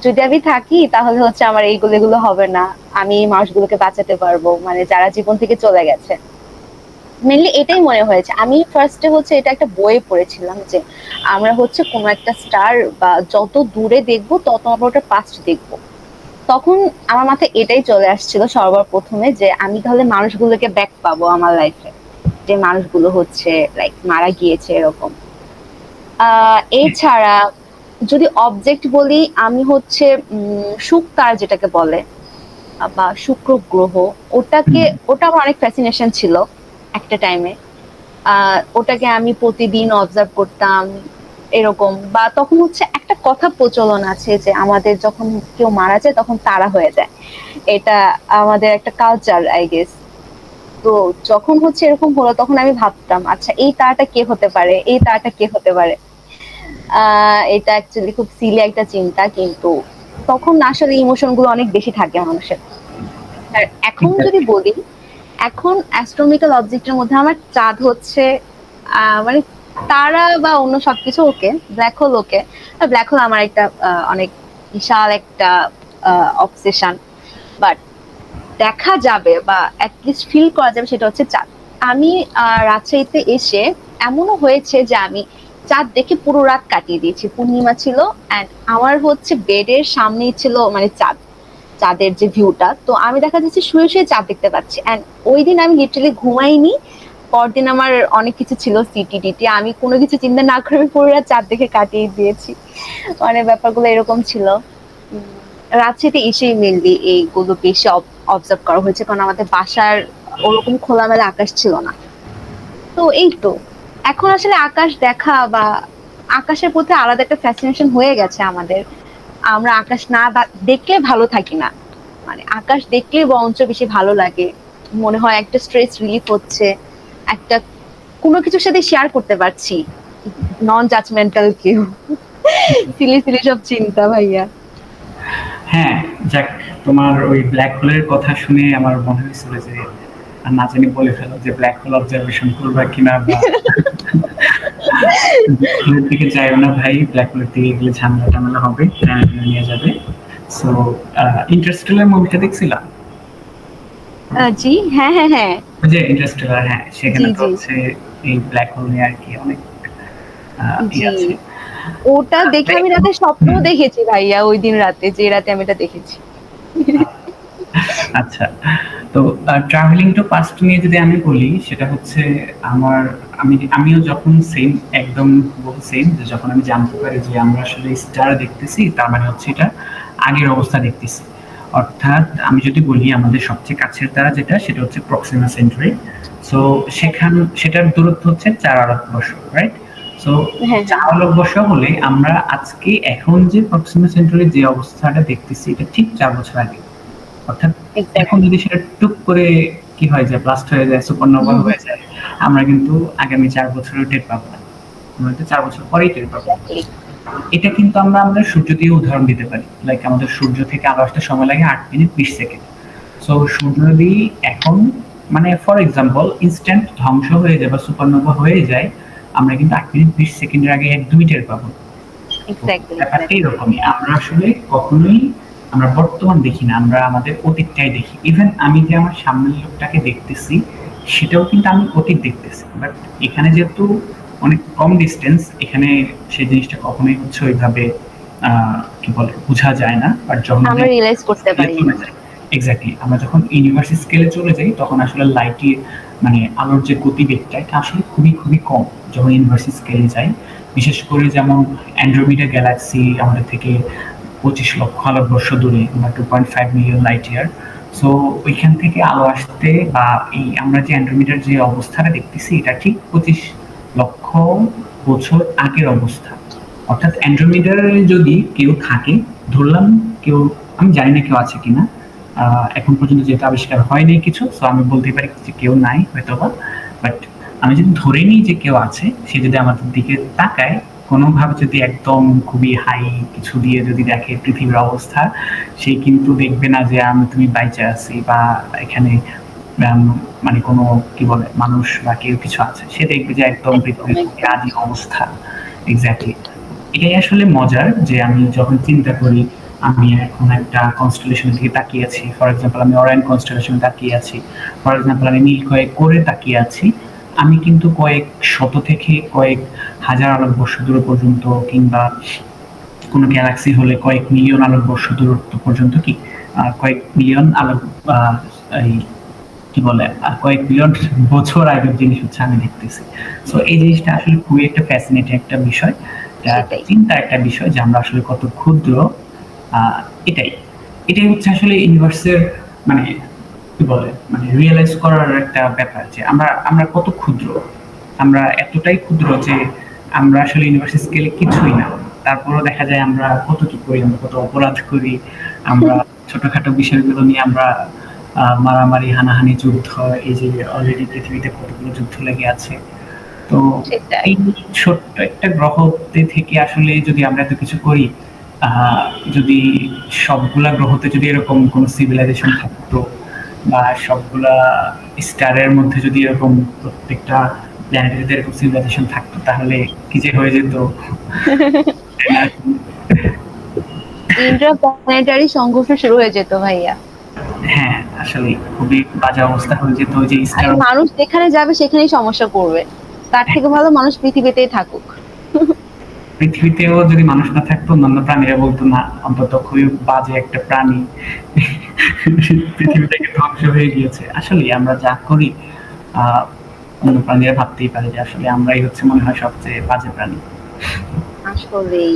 যদি আমি থাকি তাহলে হচ্ছে আমার এইগুলো এগুলো হবে না, আমি এই মানুষগুলোকে বাঁচাতে পারবো, মানে যারা জীবন থেকে চলে গেছে। মেনলি এটাই মনে হয়েছে। আমি ফার্স্টে হচ্ছে এটা একটা বইয়ে পড়েছিলাম যে আমরা হচ্ছে কোনো একটা স্টার বা যত দূরে দেখবো তত আমরা ওটা পাস্ট দেখবো। তখন আমার মাথায় এটাই চলে আসছিল সবার প্রথমে যে আমি তাহলে মানুষগুলোকে ব্যাক পাবো আমার লাইফে, যে মানুষগুলো হচ্ছে লাইক মারা গিয়েছে এরকম। এছাড়া যদি অবজেক্ট বলি, আমি হচ্ছে শুকতারা যেটাকে বলে বা শুক্র গ্রহ, ওটাকে, হুম, ওটা আমার অনেক ফ্যাসিনেশন ছিল একটা টাইমে। ওটাকে আমি প্রতিদিন অবজার্ভ করতাম এরকম। বা তখন হচ্ছে একটা কথা প্রচলন আছে যে আমাদের যখন কেউ মারা যায় তখন তারা হয়ে যায়, এটা আমাদের একটা কালচার আই গেস। তো যখন হচ্ছে এরকম হলো তখন আমি ভাবতাম আচ্ছা এই তারাটা কে হতে পারে, এই তারাটা কে হতে পারে। এটা অ্যাকচুয়ালি খুব সিলি একটা চিন্তা, কিন্তু তখন আসলে ইমোশন গুলো অনেক বেশি থাকে মানুষের। আর এখন যদি এক্স্যাক্টলি। বলি, এখন অ্যাস্ট্রোনমিক্যাল অবজেক্টের মধ্যে আমার চাঁদ হচ্ছে মানে তারা বা অন্য সবকিছু ওকে, ব্ল্যাক হোল ওকে। ব্ল্যাক হোল আমার একটা অনেক বিশাল একটা অবসেশন, বাট দেখা যাবে বা অ্যাটলিস্ট ফিল করা যাবে সেটা হচ্ছে চাঁদ। আমি রাজশাহীতে এসে এমনও হয়েছে যে আমি চাঁদ দেখে পুরো রাত কাটিয়ে দিয়েছি, পূর্ণিমা ছিল অ্যান্ড আমার হচ্ছে বেডের সামনেই ছিল মানে চাঁদ, চাঁদের যে ভিউটা। তো আমি দেখা যাচ্ছে শুয়ে শুয়ে চাঁদ দেখতে পাচ্ছি, অ্যান্ড ওই দিন আমি লিটারালি ঘুমাইনি। পরদিন আমার অনেক কিছু ছিল, সিটি টিটি, আমি কোনো কিছু চিন্তা না করে আমি পুরো রাত চাঁদ দেখে কাটিয়ে দিয়েছি। মানে ব্যাপারগুলো এরকম ছিল। উম, রাজশাহীতে এসেই মেনলি এইগুলো বেশি অবজার্ভ করা হয়েছে, কারণ আমাদের বাসার ওরকম খোলামেলা আকাশ ছিল না। তো এই তো, এখন আসলে আকাশ দেখা বা আকাশের প্রতি আলাদা একটা ফ্যাসিনেশন হয়ে গেছে আমাদের। আমরা আকাশ না দেখলে ভালো থাকি না, মানে আকাশ দেখলে বরঞ্চ বেশি ভালো লাগে। মনে হয় একটা স্ট্রেস রিলিফ হচ্ছে, একটা কোনো কিছুর সাথে শেয়ার করতে পারছি, নন জাজমেন্টাল কেউ। সিলি সিলি সব চিন্তা ভাইয়া। হ্যাঁ, যাক, তোমার ওই ব্ল্যাক হোলের কথা শুনে আমার মনে হয়েছিল যে আর না জানি বলে ফেলো যে ব্ল্যাক হোল অবজারভেশন করবা কিনা, বা ব্ল্যাক হোলের দিকে যাইও না ভাই, ব্ল্যাক হোলের দিকে গেলে ঝামেলা টামেলা হবে, টেনে টেনে নিয়ে যাবে। সো ইন্টারস্টেলার মুভিটা দেখছিলাম, জি, হ্যাঁ হ্যাঁ হ্যাঁ। ওই যে ইন্টারস্টেলার, হ্যাঁ, জি সেখানে তো জি হচ্ছে এই ব্ল্যাক হোল নিয়ে আর কি অনেক জি। আছে। ওটা দেখে আমি রাতে স্বপ্ন হুম, দেখেছি ভাইয়া, ওই দিন রাতে, যে রাতে আমি এটা দেখেছি। আচ্ছা। তো ট্রাভেলিং টু পাস্ট নিয়ে যদি আমি বলি, সেটা হচ্ছে আমার, আমিও যখন সেম, একদম সেম, যে যখন আমি জানতে পারি যে আমরা আসলে স্টার দেখতেছি, তার মানে হচ্ছে এটা আগের অবস্থা দেখতেছি। অর্থাৎ আমি যদি বলি আমাদের সবচেয়ে কাছের তারা যেটা, সেটা হচ্ছে প্রক্সিমা সেন্টারি। সো সেটার দূরত্ব হচ্ছে 4 আলোকবর্ষ, রাইট? সো হ্যাঁ হ্যাঁ 4 আলোকবর্ষ হলে আমরা আজকে এখন যে প্রক্সিমা সেন্টারির যে অবস্থাটা দেখতেছি, এটা ঠিক 4 বছর আগে। অর্থাৎ এখন এক্স্যাক্টলি। যদি সেটা টুক করে কি হয় যায়, ব্লাস্ট হয়ে যায়, সুপারনোভা হয়ে যায়, আমরা কিন্তু আগামী 4 বছরেও টের পাবো না। আমরা হয়তো 4 বছর পরেই টের পাবো। এক্স্যাক্টলি। এটা কিন্তু আমরা আমাদের সূর্য দিয়ে উদাহরণ দিতে পারি। লাইক আমাদের সূর্য থেকে আলো আসতে সময় লাগে 8 মিনিট 20 সেকেন্ড। সো সূর্য যদি এখন, মানে ফর এক্সাম্পল, ইনস্ট্যান্ট ধ্বংস হয়ে যায় বা সুপারনোভা হয়ে যায়, আমরা কিন্তু 8 মিনিট 20 সেকেন্ডের আগে একদমই টের পাবো না। তো এক্স্যাক্টলি। ব্যাপারটা এক্স্যাক্টলি। এরকমই। আমরা আসলে কখনোই আমরা বর্তমান দেখি না, আমরা আমাদের অতীতটাই দেখি। ইভেন আমি যে আমার সামনের লোকটাকে দেখতেছি, সেটাও কিন্তু আমি অতীত দেখতেছি। বাট এখানে যেহেতু অনেক কম ডিস্টেন্স, এখানে সেই জিনিসটা কখনোই হচ্ছে ওইভাবে কি বলে বোঝা যায় না। বাট যখন আমরা আমরা রিয়েলাইজ করতে স্কেলে পারি। চলে যাই, এক্স্যাক্টলি, আমরা যখন ইউনিভার্স স্কেলে চলে যাই, তখন আসলে লাইটের, মানে আলোর যে গতিবেগটা, এটা আসলে খুবই খুবই কম যখন ইউনিভার্স স্কেলে যাই। বিশেষ করে যেমন অ্যান্ড্রোমিডা গ্যালাক্সি আমাদের থেকে 25 লক্ষ আলোকবর্ষ দূরে, বা 2.5 মিলিয়ন লাইট ইয়ার। সো ওইখান থেকে আলো আসতে, বা এই আমরা যে অ্যান্ড্রোমিডার যে অবস্থাটা দেখতেছি, এটা ঠিক 25 লক্ষ বছর আগের অবস্থা। অর্থাৎ অ্যান্ড্রোমিডারে যদি কেউ থাকে, ধরলাম কেউ, আমি জানি না কেউ আছে কিনা, এখন পর্যন্ত যেহেতু আবিষ্কার হয়নি কিছু, সো আমি বলতে পারি যে কেউ নাই হয়তোবা। বাট আমি যদি ধরে নিই যে কেউ আছে, সে যদি আমাদের দিকে তাকায়, কোনোভাবে যদি একদম খুবই হাই কিছু দিয়ে যদি দেখে পৃথিবীর অবস্থা, সে কিন্তু দেখবে না যে আমি তুমি বাইচে আছি, বা এখানে আম, মানে কোনো কি বলে মানুষ বা কেউ কিছু আছে। সে দেখবে যে একদম একদম পৃথিবীর খুবই একদম। আদি অবস্থা। এক্স্যাক্টলি। এটাই আসলে মজার, যে আমি যখন চিন্তা করি আমি এখন একটা কনস্টেলেশনের দিকে তাকিয়ে আছি, ফর এক্সাম্পল আমি অরায়ন কনস্টেলেশনে তাকিয়ে আছি, ফর এক্সাম্পল আমি নীলক্ষয় করে তাকিয়ে আছি, আমি কিন্তু কয়েক শত থেকে কয়েক হাজার আলোকবর্ষ দূর পর্যন্ত, কিংবা কোনো গ্যালাক্সি হলে কয়েক মিলিয়ন আলোকবর্ষ দূরত্ব পর্যন্ত, কি কয়েক মিলিয়ন আলোক এই কি বলে কয়েক বিলিয়ন বছর আগের জিনিস হচ্ছে আমি দেখতেছি। সো এই জিনিসটা আসলে খুবই একটা ফ্যাসিনেটিং একটা বিষয়, সেটাই। চিন্তার একটা বিষয় যে আমরা আসলে কত ক্ষুদ্র। এটাই এটাই হচ্ছে আসলে ইউনিভার্সের মানে কি বলে মানে রিয়েলাইজ করার একটা ব্যাপার, যে আমরা আমরা কত ক্ষুদ্র। আমরা এতটাই ক্ষুদ্র যে আমরা আসলে ইউনিভার্সের স্কেলে কিছুই না। তারপরেও দেখা যায় আমরা কত কি করি, আমরা কত অপরাধ করি, আমরা ছোটখাটো বিষয়গুলো নিয়ে আমরা মারামারি, হানাহানি, যুদ্ধ, এই যে অলরেডি পৃথিবীতে কতগুলো যুদ্ধ লেগে আছে। তো সেটাই। এই ছোট্ট একটা গ্রহতে থেকে আসলে যদি আমরা এত কিছু করি, যদি সবগুলা গ্রহতে যদি এরকম কোনো সিভিলাইজেশন থাকতো, বা সবগুলা স্টারের মধ্যে যদি এরকম প্রত্যেকটা প্ল্যানেটে যদি এরকম সিভিলাইজেশন থাকতো, তাহলে কি যে হয়ে যেত। ইন্টারপ্ল্যানেটারি সংঘর্ষ শুরু হয়ে যেত ভাইয়া। হ্যাঁ, আসলে খুবই বাজে অবস্থা হয়ে যেত। ওই যে আর স্টার মানুষ যেখানে যাবে সেখানেই সমস্যা করবে, তার থেকে ভালো মানুষ পৃথিবীতেই থাকুক। পৃথিবীতেও যদি মানুষ না থাকতো, অন্যান্য প্রাণীরা বলতো না অন্তত খুবই বাজে একটা প্রাণী পৃথিবী থেকে ধ্বংস হয়ে গিয়েছে। আসলে আমরা যা করি অন্য প্রাণীরা ভাবতেই পারে যে আসলে আমরাই হচ্ছে মনে হয় সবচেয়ে বাজে প্রাণী। আসলেই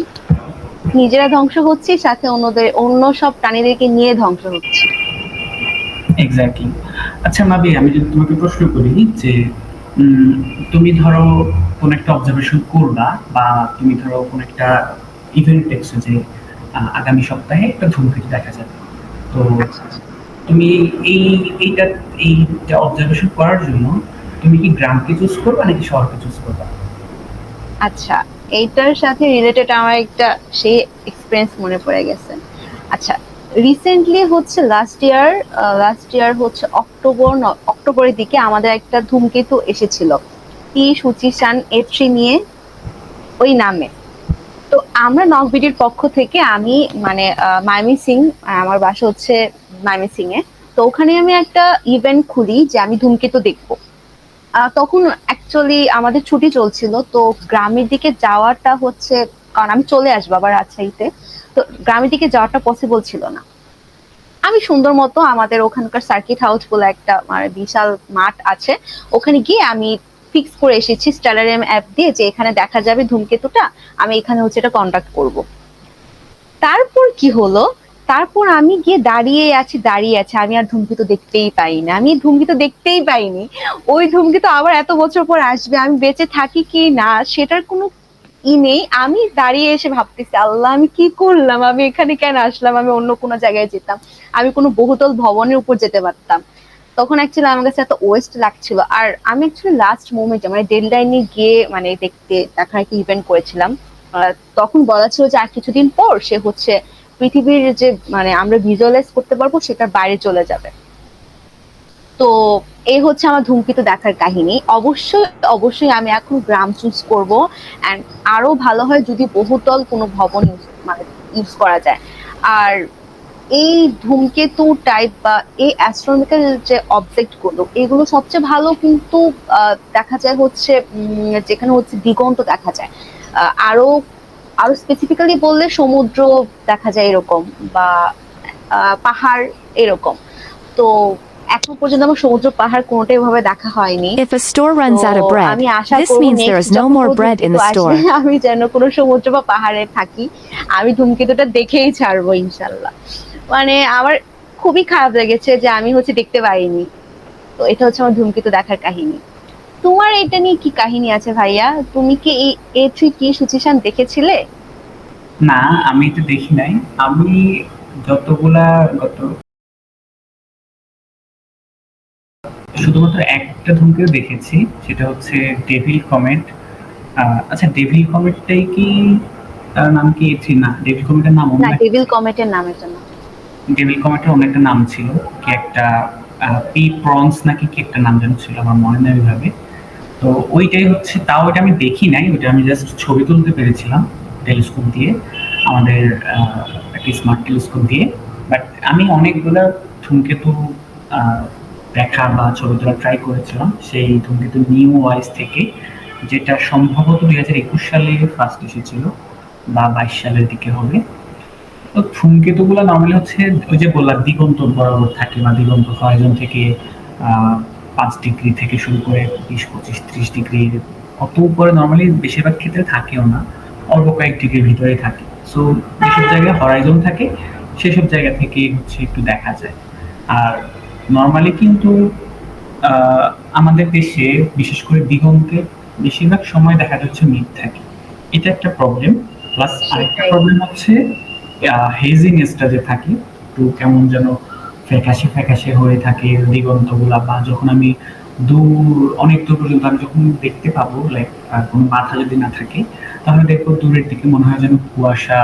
নিজেরা ধ্বংস হচ্ছি, সাথে অন্য সব প্রাণীদেরকে নিয়ে ধ্বংস হচ্ছে। এক্স্যাক্টলি। আচ্ছা মাবি, আমি যদি তোমাকে প্রশ্ন করি যে তুমি ধরো কোন একটা অবজারভেশন করবা, বা তুমি ধরো কোন একটা ইভেন্ট দেখছো যে আগামী সপ্তাহে একটা ধূমকেতু দেখা যাবে, তো আচ্ছা আচ্ছা। তুমি এই এইটা এইটা অবজারভেশন করার জন্য তুমি কি গ্রামকে চুজ করবা নাকি শহরকে চুজ করবা? আচ্ছা, এইটার সাথে রিলেটেড আমার একটা সেই এক্সপিরিয়েন্স মনে পড়ে গেছে। আচ্ছা, রিসেন্টলি হচ্ছে লাস্ট ইয়ার হচ্ছে অক্টোবরের দিকে আমাদের একটা ধূমকেতু এসেছিল, টি সুচিশান এ3 নিয়ে, ওই নামে। তো আমরা নকবিডির পক্ষ থেকে আমি মানে ময়মনসিং, আমার বাসা হচ্ছে ময়মনসিং এ। তো ওখানে আমি একটা ইভেন্ট খুলি যে আমি ধূমকেতু দেখবো। তখন অ্যাকচুয়ালি আমাদের ছুটি চলছিল, তো গ্রামের দিকে যাওয়াটা হচ্ছে, কারণ আমি চলে আসবো আবার রাজশাহীতে, তো গ্রামের দিকে যাওয়াটা পসিবল ছিল না। আমি সুন্দর মতো আমাদের ওখানকার সার্কিট হাউস বলে একটা মানে বিশাল মাঠ আছে, ওখানে গিয়ে আমি ফিক্স করে এসেছি স্টেলারিয়াম অ্যাপ দিয়ে যে এখানে দেখা যাবে ধূমকেতুটা, আমি এখানে হচ্ছে এটা কন্টাক্ট করব। তারপর কি হলো, তারপর আমি গিয়ে দাঁড়িয়ে আছি, আমি আর ধূমকেতু দেখতেই পাইনি, আমি ধূমকেতু দেখতেই পাইনি। ওই ধূমকেতু আবার এত বছর পর আসবে, আমি বেঁচে থাকি কি না সেটার কোনো নেই। আমি দাঁড়িয়ে এসে ভাবতেছি, আল্লাহ আমি কি করলাম, আমি এখানে কেন আসলাম, আমি অন্য কোনো জায়গায় যেতাম, আমি কোনো বহুতল ভবনের উপর যেতে পারতাম। তখন অ্যাকচুয়ালি আমার কাছে এত ওয়েস্ট লাগছিল। আর আমি অ্যাকচুয়ালি লাস্ট মোমেন্টে মানে ডেডলাইনে গিয়ে মানে দেখার একটা ইভেন্ট করেছিলাম। তখন বলা ছিল যে আর কিছুদিন পর সে হচ্ছে পৃথিবীর যে মানে আমরা ভিজুয়ালাইজ করতে পারবো সেটার বাইরে চলে যাবে। তো এই হচ্ছে আমার ধূমকেতু দেখার কাহিনী। অবশ্যই আমি এখন গ্রাম চুজ করব। এন্ড আরো ভালো হয় যদি বহুতল কোনো ভবন মানে ইউজ করা যায়। আর এই ধূমকেতু টাইপ বা এই অ্যাস্ট্রোনমিক্যাল যে অবজেক্ট গুলো, এগুলো সবচেয়ে ভালো কিন্তু দেখা যায় হচ্ছে যেখানে হচ্ছে দিগন্ত দেখা যায়। আরো আরো স্পেসিফিক্যালি বললে সমুদ্র দেখা যায় এরকম, বা পাহাড় এরকম। তো এখন পর্যন্ত আমার সমুদ্র পাহাড় কোনোটাই ভাবে দেখা হয়নি। If a store runs out of তো bread, আমি আশা this করব means there next is no যখন more কোনো bread in ধূমকেতু the আসে store. আমি যেন কোনো সমুদ্র বা পাহাড়ে থাকি, আমি ধূমকেতুটা দেখেই ছাড়বো ইনশাল্লাহ। মানে আমার খুবই খারাপ লেগেছে যে আমি হচ্ছে দেখতে পারিনি। তো এটা হচ্ছে আমার ধূমকেতু দেখার কাহিনী। তোমার এটা নিয়ে কি কাহিনী আছে ভাইয়া? তুমি কি এই A3 সুচিশান দেখেছিলে? না, আমি এটা দেখি নাই। আমি যতগুলা গত শুধুমাত্র একটা ধূমকেতু দেখেছি, সেটা হচ্ছে ডেভিল কমেট। আচ্ছা, ডেভিল কমেটটাই কি, তার নাম কি এথি? না, ডেভিল কমেটের নাম অন্য না, একটা। ডেভিল কমেটের নাম এটা না। ডেভিল কমেটের অন্য একটা নাম ছিল, কি একটা পি প্রন্স নাকি কি একটা নাম যেন ছিল, আমার মনে নেই ওইভাবে। তো ওইটাই হচ্ছে, তাও ওইটা আমি দেখি নাই, ওইটা আমি জাস্ট ছবি তুলতে পেরেছিলাম টেলিস্কোপ দিয়ে, আমাদের একটা স্মার্ট টেলিস্কোপ দিয়ে। বাট আমি অনেকগুলা ধূমকেতু দেখা বা ছবি তোলা ট্রাই করেছিলাম সেই ধূমকেতু নিউ ওয়াইস থেকে, যেটা সম্ভবত 2021 সালে ফার্স্ট এসেছিল বা 22 সালের দিকে হবে। তো ধূমকেতুগুলো নরমালি হচ্ছে ওই যে বললাম দিগন্ত বরাবর থাকে বা দিগন্ত হরাইজন থেকে 5 ডিগ্রি থেকে শুরু করে 20, 25, 30 ডিগ্রি অত উপরে নরমালি বেশিরভাগ ক্ষেত্রে থাকেও না, অল্প কয়েক ডিগ্রির ভিতরেই থাকে। সো যেসব জায়গায় হরাইজন থাকে সেসব জায়গা থেকে হচ্ছে একটু দেখা যায়। আর নরমালি কিন্তু আহ, আমাদের দেশে বিশেষ করে দিগন্তে বেশিরভাগ সময় দেখা যাচ্ছে মেঘ থাকে, এটা একটা প্রবলেম। প্লাস আরেকটা সেটাই। প্রবলেম হচ্ছে হেজিনেসটা যে থাকে, একটু কেমন যেন ফ্যাকাশে ফ্যাকাশে হয়ে থাকে দিগন্তগুলা, বা যখন আমি অনেক দূর পর্যন্ত আমি যখন দেখতে পাবো, লাইক কোনো বাধা যদি না থাকে, তাহলে দেখবো দূরের দিকে মনে হয় যেন কুয়াশা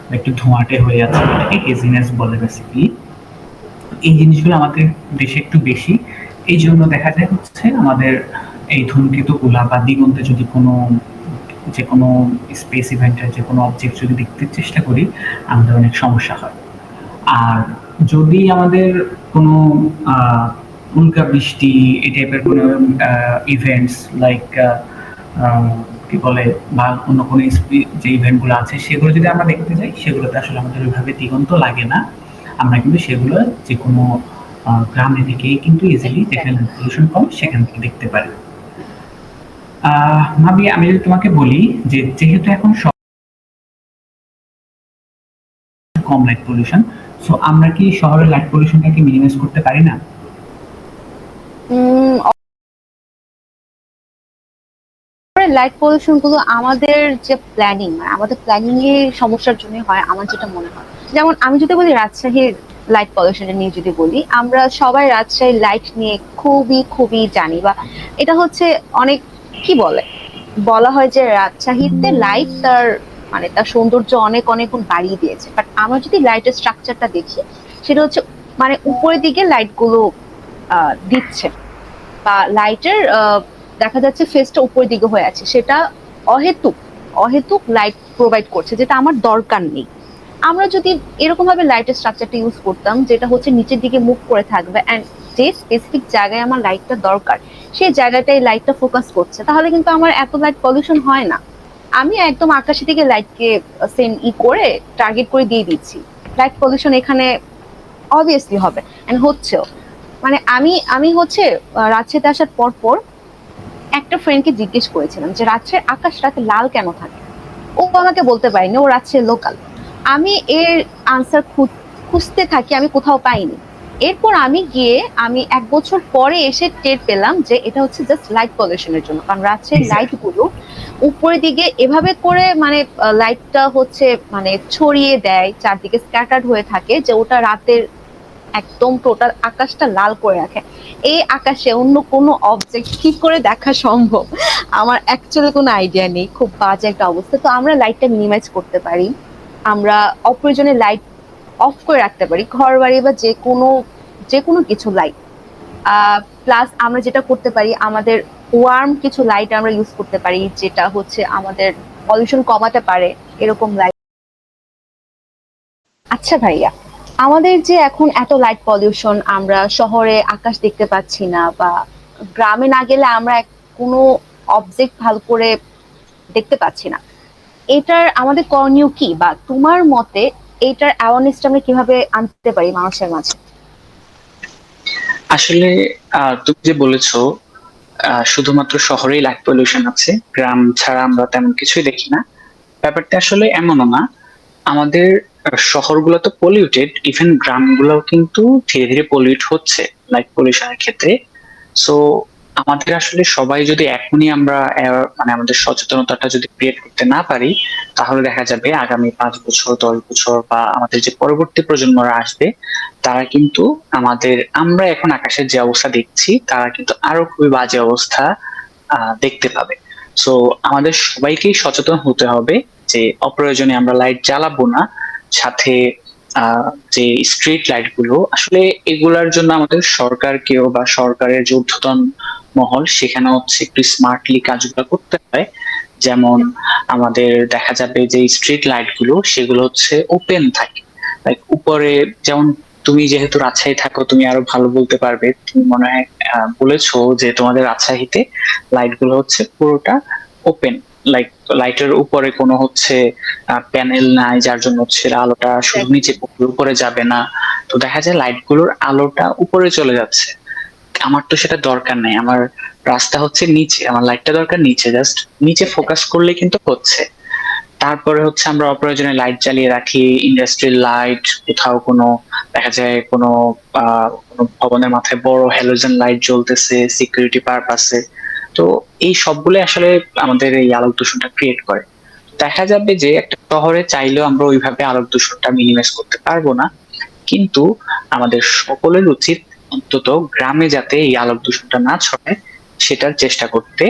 বা একটু ধোঁয়াটে হয়ে আছে, এটাকে হেজিনেস বলে বেসিক্যালি। এই জিনিসগুলো আমাদের দেশে একটু বেশি। এই জন্য দেখা যায় হচ্ছে আমাদের এই ধূমকেতুগুলা বা দিগন্তে যদি কোনো যে কোনো স্পেস ইভেন্টের যে কোনো অবজেক্ট যদি দেখতে চেষ্টা করি, আমাদের অনেক সমস্যা হয়। আর যদি আমাদের কোনো উল্কা বৃষ্টি এই টাইপের কোনো ইভেন্টস লাইক কি বলে বা অন্য কোনো যে ইভেন্টগুলো আছে সেগুলো যদি আমরা দেখতে যাই, সেগুলোতে আসলে আমাদের ওইভাবে দিগন্ত লাগে না। আমরা কিন্তু সেগুলো যে কোনো গ্রামে থেকেই কিন্তু ইজিলি, যেখানে পলিউশন কম সেখান থেকে দেখতে পারি। ভাবি আমি যদি তোমাকে বলি যে যেহেতু এখন কম লাইট পলিউশন, সো আমরা কি শহরের লাইট পলিউশনটাকে মিনিমাইজ করতে পারি না? লাইট পলিউশন গুলো আমাদের যে প্ল্যানিং, আমাদের প্ল্যানিং এর সমস্যার জন্য হয় আমার যেটা মনে হয়। যেমন আমি যদি বলি রাজশাহীর লাইট পলিউশন নিয়ে যদি বলি, আমরা সবাই রাজশাহীর লাইট নিয়ে খুবই খুবই জানি, বা এটা হচ্ছে অনেক কি বলে বলা হয় যে রাজশাহীতে লাইট তার তার সৌন্দর্য অনেক অনেক গুণ বাড়িয়ে দিয়েছে। বাট আমরা যদি লাইটের স্ট্রাকচারটা দেখি, সেটা হচ্ছে উপরের দিকে লাইট গুলো দিচ্ছে, বা লাইটের দেখা যাচ্ছে ফেসটা উপরের দিকে হয়ে আছে, সেটা অহেতুক অহেতুক লাইট প্রোভাইড করছে, যেটা আমার দরকার নেই। আমরা যদি এরকম ভাবে লাইটের স্ট্রাকচারটা ইউজ করতাম, যেটা হচ্ছে নিচের দিকে মুভ করে থাকবে, এন্ড যে স্পেসিফিক জায়গায় আমার লাইটটা দরকার সেই জায়গাটায় লাইটটা ফোকাস করছে, তাহলে কিন্তু আমার এত লাইট পলিউশন হয় না। আমি একদম আকাশের দিকে লাইটকে করে টার্গেট করে দিয়ে দিচ্ছি, লাইট পলিউশন এখানে অবভিয়াসলি হবে, এন্ড হচ্ছেও। আমি আমি হচ্ছে রাজশাহীতে আসার পর পর একটা ফ্রেন্ডকে জিজ্ঞেস করেছিলাম যে রাজশাহীর আকাশ রাতে লাল কেন থাকে। ও আমাকে বলতে পারেনি, ও রাজশাহীর লোকাল। আমি এর আনসার খুঁজতে থাকি, আমি কোথাও পাইনি। এরপর আমি গিয়ে আমি 1 বছর পরে এসে টের পেলাম যে এটা হচ্ছে জাস্ট লাইট পলিউশনের জন্য, কারণ রাজশাহীর লাইট গুলো উপরের দিকে এভাবে করে লাইটটা হচ্ছে ছড়িয়ে দেয়, চারদিকে স্ক্যাটার্ড হয়ে থাকে, যে ওটা রাতের একদম টোটাল আকাশটা লাল করে রাখে। এই আকাশে অন্য কোনো অবজেক্ট কি করে দেখা সম্ভব আমার অ্যাকচুয়ালি কোনো আইডিয়া নেই। খুব বাজে একটা অবস্থা। তো আমরা লাইটটা মিনিমাইজ করতে পারি, আমরা অপ্রয়োজনে লাইট অফ করে রাখতে পারি, ঘর বাড়ি বা যে কোনো কিছু লাইট। প্লাস আমরা যেটা করতে পারি, আমাদের ওয়ার্ম কিছু লাইট আমরা ইউজ করতে পারি, যেটা হচ্ছে আমাদের পলিউশন কমাতে পারে, এরকম লাইট। আচ্ছা ভাইয়া, আমাদের যে এখন এত লাইট পলিউশন, আমরা শহরে আকাশ দেখতে পাচ্ছি না, বা গ্রামে না গেলে আমরা কোনো অবজেক্ট ভালো করে দেখতে পাচ্ছি না, এটার আমাদের করণীয় কি, বা তোমার মতে এটার অ্যাওয়ারনেসটা আমরা কিভাবে আনতে পারি মানুষের মাঝে? আসলে তুমি যে বলেছো শুধুমাত্র শহরেই লাইট পলিউশন আছে, গ্রাম ছাড়া আমরা তেমন কিছুই দেখি না। ব্যাপারটা আসলে এমনও না। আমাদের শহরগুলো তো পলিউটেড, ইভেন গ্রামগুলোও কিন্তু ধীরে ধীরে পলিউট হচ্ছে লাইট পলিউশনের ক্ষেত্রে। সো আমাদের আসলে সবাই যদি এখনই আমরা মানে আমাদের সচেতনতাটা যদি ক্রিয়েট করতে না পারি, তাহলে দেখা যাবে আগামী 5 বছর 10 বছর বা আমাদের যে পরবর্তী প্রজন্মরা আসবে, তারা কিন্তু আমরা এখন আকাশের যে অবস্থা দেখছি তারা কিন্তু আরো খুবই বাজে অবস্থা দেখতে পাবে। সো আমাদের সবাইকেই সচেতন হতে হবে যে অপ্রয়োজনে আমরা লাইট জ্বালাবো না। সাথে যে স্ট্রিট লাইট গুলো আসলে এগুলার জন্য আমাদের সরকারকেও বা সরকারের যে ঊর্ধ্বতন মহল সেখানে হচ্ছে একটু স্মার্টলি কাজগুলো করতে হয়। যেমন আমাদের দেখা যাবে যে স্ট্রিট লাইট গুলো সেগুলো হচ্ছে ওপেন থাকে, লাইক উপরে যেমন তুমি যেহেতু রাজশাহী থাকো, তুমি আরো ভালো বলতে পারবে। তুমি মনে হয় বলেছো যে তোমাদের রাজশাহীতে লাইট গুলো হচ্ছে পুরোটা ওপেন, লাইক লাইটের উপরে কোনো হচ্ছে প্যানেল নাই, যার জন্য হচ্ছে আলোটা শুধু নিচে পড়বে, উপরে যাবে না। তো দেখা যায় লাইট গুলোর আলোটা উপরে চলে যাচ্ছে। আমার তো সেটা দরকার নাই, আমার রাস্তা হচ্ছে নিচে, আমার লাইটটা দরকার নিচে, জাস্ট নিচে ফোকাস করলে কিন্তু হচ্ছে। তারপরে হচ্ছে আমরা অপ্রয়োজনে লাইট জ্বালিয়ে রাখি, ইন্ডাস্ট্রিয়াল লাইট, কোথাও কোনো দেখা যায় কোনো ভবনের মাথায় বড় হ্যালোজেন লাইট জ্বলতেছে সিকিউরিটি পারপাসে। তো এই সবগুলো আসলে আমাদের এই আলোক দূষণটা ক্রিয়েট করে। দেখা যাবে যে একটা শহরে চাইলেও আমরা ওইভাবে আলোক দূষণটা মিনিমাইজ করতে পারবো না, কিন্তু আমাদের সকলের উচিত অন্তত গ্রামে যাতে এই আলোক দূষণটা না ছড়ায় সেটার চেষ্টা করতে।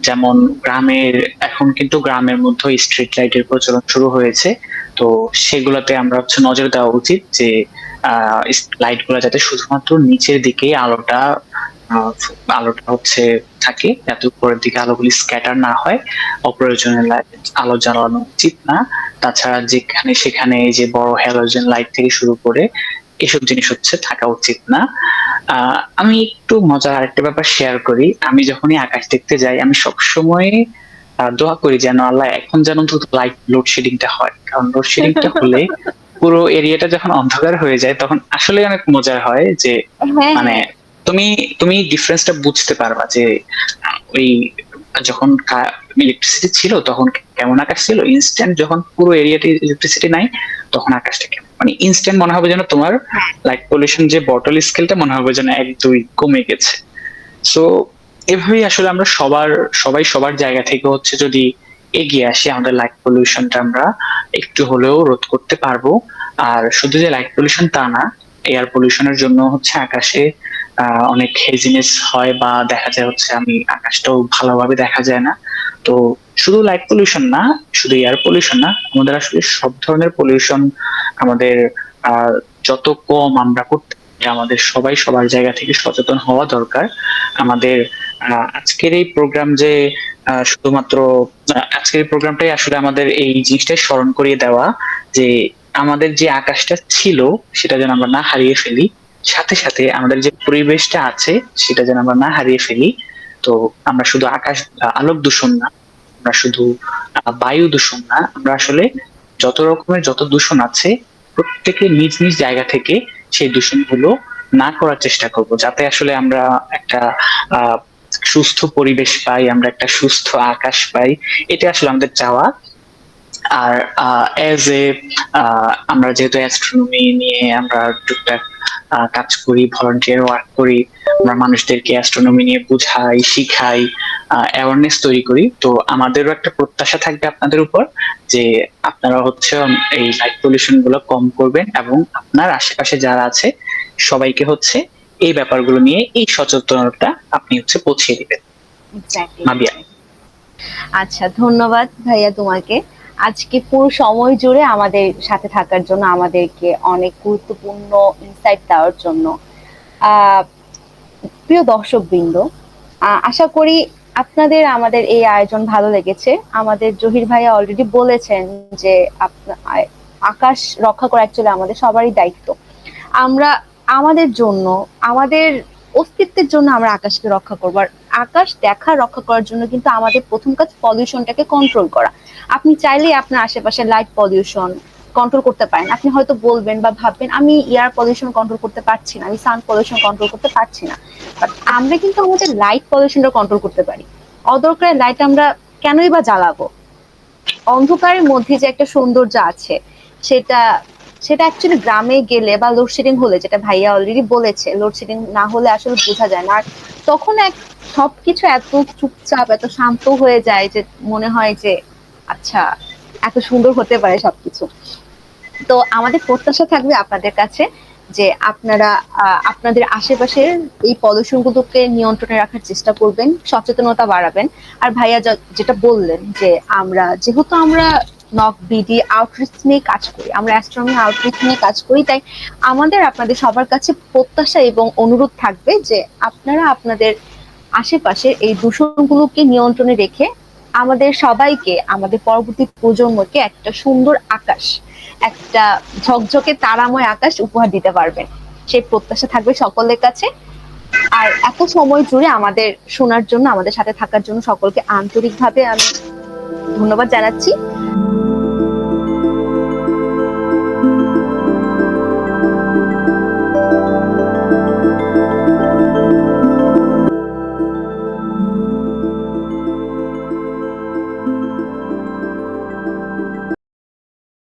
যেমন গ্রামের, এখন কিন্তু গ্রামের মধ্যে স্ট্রিট লাইটের প্রচলন শুরু হয়েছে। তো সেগুলোতে আমরা হচ্ছে নজর দেওয়া উচিত যে লাইট গুলা যাতে শুধুমাত্র নিচের দিকে আলোটা হচ্ছে থাকে, যাতে উপরের দিকে আলোগুলি স্ক্যাটার না হয়। অপ্রয়োজনীয় আলো জ্বালানো উচিত না। তাছাড়া যেখানে সেখানে এই যে বড় হ্যালোজেন লাইট থেকে শুরু করে এসব জিনিস হচ্ছে থাকা উচিত না। আমি একটু মজার আরেকটা ব্যাপার শেয়ার করি। আমি যখনই আকাশ দেখতে যাই, আমি সবসময় দোয়া করি যেন আল্লাহ এখন যেন লাইট লোডশেডিংটা হয়, কারণ লোডশেডিংটা হলে পুরো এরিয়াটা যখন অন্ধকার হয়ে যায় তখন আসলে অনেক মজার হয় যে হ্যাঁ মানে হ্যাঁ তুমি তুমি ডিফারেন্সটা বুঝতে পারবা যে ওই যখন ইলেকট্রিসিটি ছিল তখন কেমন আকাশ ছিল, ইনস্ট্যান্ট যখন পুরো এরিয়াতে ইলেকট্রিসিটি নাই তখন আকাশটা কেমন, মানে ইনস্ট্যান্ট মনে হবে যেন তোমার লাইট পলিউশন যে বটল স্কেলটা মনে হবে যেন 1-2 কমে গেছে। সো এভাবেই আসলে আমরা সবাই সবার জায়গা থেকে হচ্ছে যদি এগিয়ে আসি, আমাদের লাইট পলিউশনটা আমরা একটু হলেও রোধ করতে পারবো। আর শুধু যে লাইট পলিউশন তা না, এয়ার পলিউশনের জন্য হচ্ছে আকাশে অনেক হেজিনেস হয়, বা দেখা যায় হচ্ছে আকাশটাও ভালোভাবে দেখা যায় না। তো শুধু লাইট পলিউশন না, শুধু এয়ার পলিউশন না, আমাদের আসলে সব ধরনের পলিউশন আমাদের আহ যত কম আমরা করতে পারি, আমাদের সবাই সবার জায়গা থেকে সচেতন হওয়া দরকার। আমাদের আজকের এই প্রোগ্রাম যে শুধুমাত্র আজকের এই প্রোগ্রামটাই আসলে আমাদের এই জিনিসটাই স্মরণ করিয়ে দেওয়া যে আমাদের যে আকাশটা ছিল সেটা যেন আমরা না হারিয়ে ফেলি, সাথে সাথে আমাদের যে পরিবেশটা আছে সেটা যেন আমরা না হারিয়ে ফেলি। তো আমরা শুধু আলোক দূষণ না, আমরা শুধু বায়ু দূষণ না, আমরা আসলে যত রকমের যত দূষণ আছে প্রত্যেকে নিজ নিজ জায়গা থেকে সেই দূষণগুলো না করার চেষ্টা করব, যাতে আসলে আমরা একটা আহ সুস্থ পরিবেশ পাই, আমরা একটা সুস্থ আকাশ পাই। এটা আসলে আমাদের চাওয়া। আর এজ এ আমরা যেহেতু অ্যাস্ট্রোনমি নিয়ে আমরা টুকটাক কাজ করি, ভলান্টিয়ার ওয়ার্ক করি, আমরা মানুষদেরকে অ্যাস্ট্রোনমি নিয়ে বুঝাই, শিখাই, অ্যাওয়ারনেস তৈরি করি। তো আমাদেরও একটা প্রত্যাশা থাকবে আপনাদের উপর যে আপনারা হচ্ছে এই লাইট পলিউশন গুলো কম করবেন এবং আপনার আশেপাশে যারা আছে সবাইকে হচ্ছে এই ব্যাপারগুলো নিয়ে এই সচেতনতা আপনি হচ্ছে পৌঁছে দিবেন। মাবিয়া। আচ্ছা, ধন্যবাদ ভাইয়া তোমাকে আজকে পুরো সময় জুড়ে আমাদের সাথে থাকার জন্য, আমাদেরকে অনেক গুরুত্বপূর্ণ ইনসাইট দেওয়ার জন্য। প্রিয় দর্শকবৃন্দ, আশা করি আপনাদের আমাদের এই আয়োজন ভালো লেগেছে। আমাদের জহির ভাইয়া অলরেডি বলেছেন যে আকাশ রক্ষা করা অ্যাকচুয়ালি আমাদের সবারই দায়িত্ব। আমরা আমাদের জন্য, আমাদের অস্তিত্বের জন্য আমরা আকাশকে রক্ষা করবো। আর আকাশ রক্ষা করার জন্য কিন্তু আমাদের প্রথম কাজ পলিউশনটাকে কন্ট্রোল করা। আপনি চাইলেই আপনার আশেপাশে লাইট পলিউশন কন্ট্রোল করতে পারেন। আপনি হয়তো বলবেন বা ভাববেন আমি এয়ার পলিউশন কন্ট্রোল করতে পারছি না, আমি সাউন্ড পলিউশন কন্ট্রোল করতে পারছি না, বাট আমরা কিন্তু আমাদের লাইট পলিউশনটা কন্ট্রোল করতে পারি। অদরকারে লাইট আমরা কেনই বা জ্বালাবো? অন্ধকারের মধ্যে যে একটা সৌন্দর্য আছে সেটা অ্যাকচুয়ালি গ্রামে গেলে বা লোডশেডিং হলে, যেটা ভাইয়া অলরেডি বলেছে, লোডশেডিং না হলে আসলে বোঝা যায় না। আর তখন সবকিছু এত চুপচাপ, এত শান্ত হয়ে যায় যে মনে হয় যে আচ্ছা, এত সুন্দর হতে পারে সবকিছু। তো আমাদের প্রত্যাশা থাকবে আপনাদের কাছে যে আপনারা আপনাদের আশেপাশের এই পলিউশন গুলোকে নিয়ন্ত্রণে রাখার চেষ্টা করবেন, সচেতনতা বাড়াবেন। আর ভাইয়া যেটা বললেন যে যেহেতু আমরা নক বিডি আউটরিচ নিয়ে কাজ করি, আমরা অ্যাস্ট্রোনমি আউটরিচ নিয়ে কাজ করি, তাই আমাদের আপনাদের সবার কাছে প্রত্যাশা এবং অনুরোধ থাকবে যে আপনারা আপনাদের আশেপাশে এই দূষণগুলোকে নিয়ন্ত্রণে রেখে আমাদের সবাইকে, আমাদের পরবর্তী প্রজন্মকে একটা সুন্দর আকাশ একটা ঝকঝকে তারাময় আকাশ উপহার দিতে পারবেন, সেই প্রত্যাশা থাকবে সকলের কাছে। আর এত সময় জুড়ে আমাদের শোনার জন্য, আমাদের সাথে থাকার জন্য সকলকে আন্তরিকভাবে আমি ধন্যবাদ জানাচ্ছি।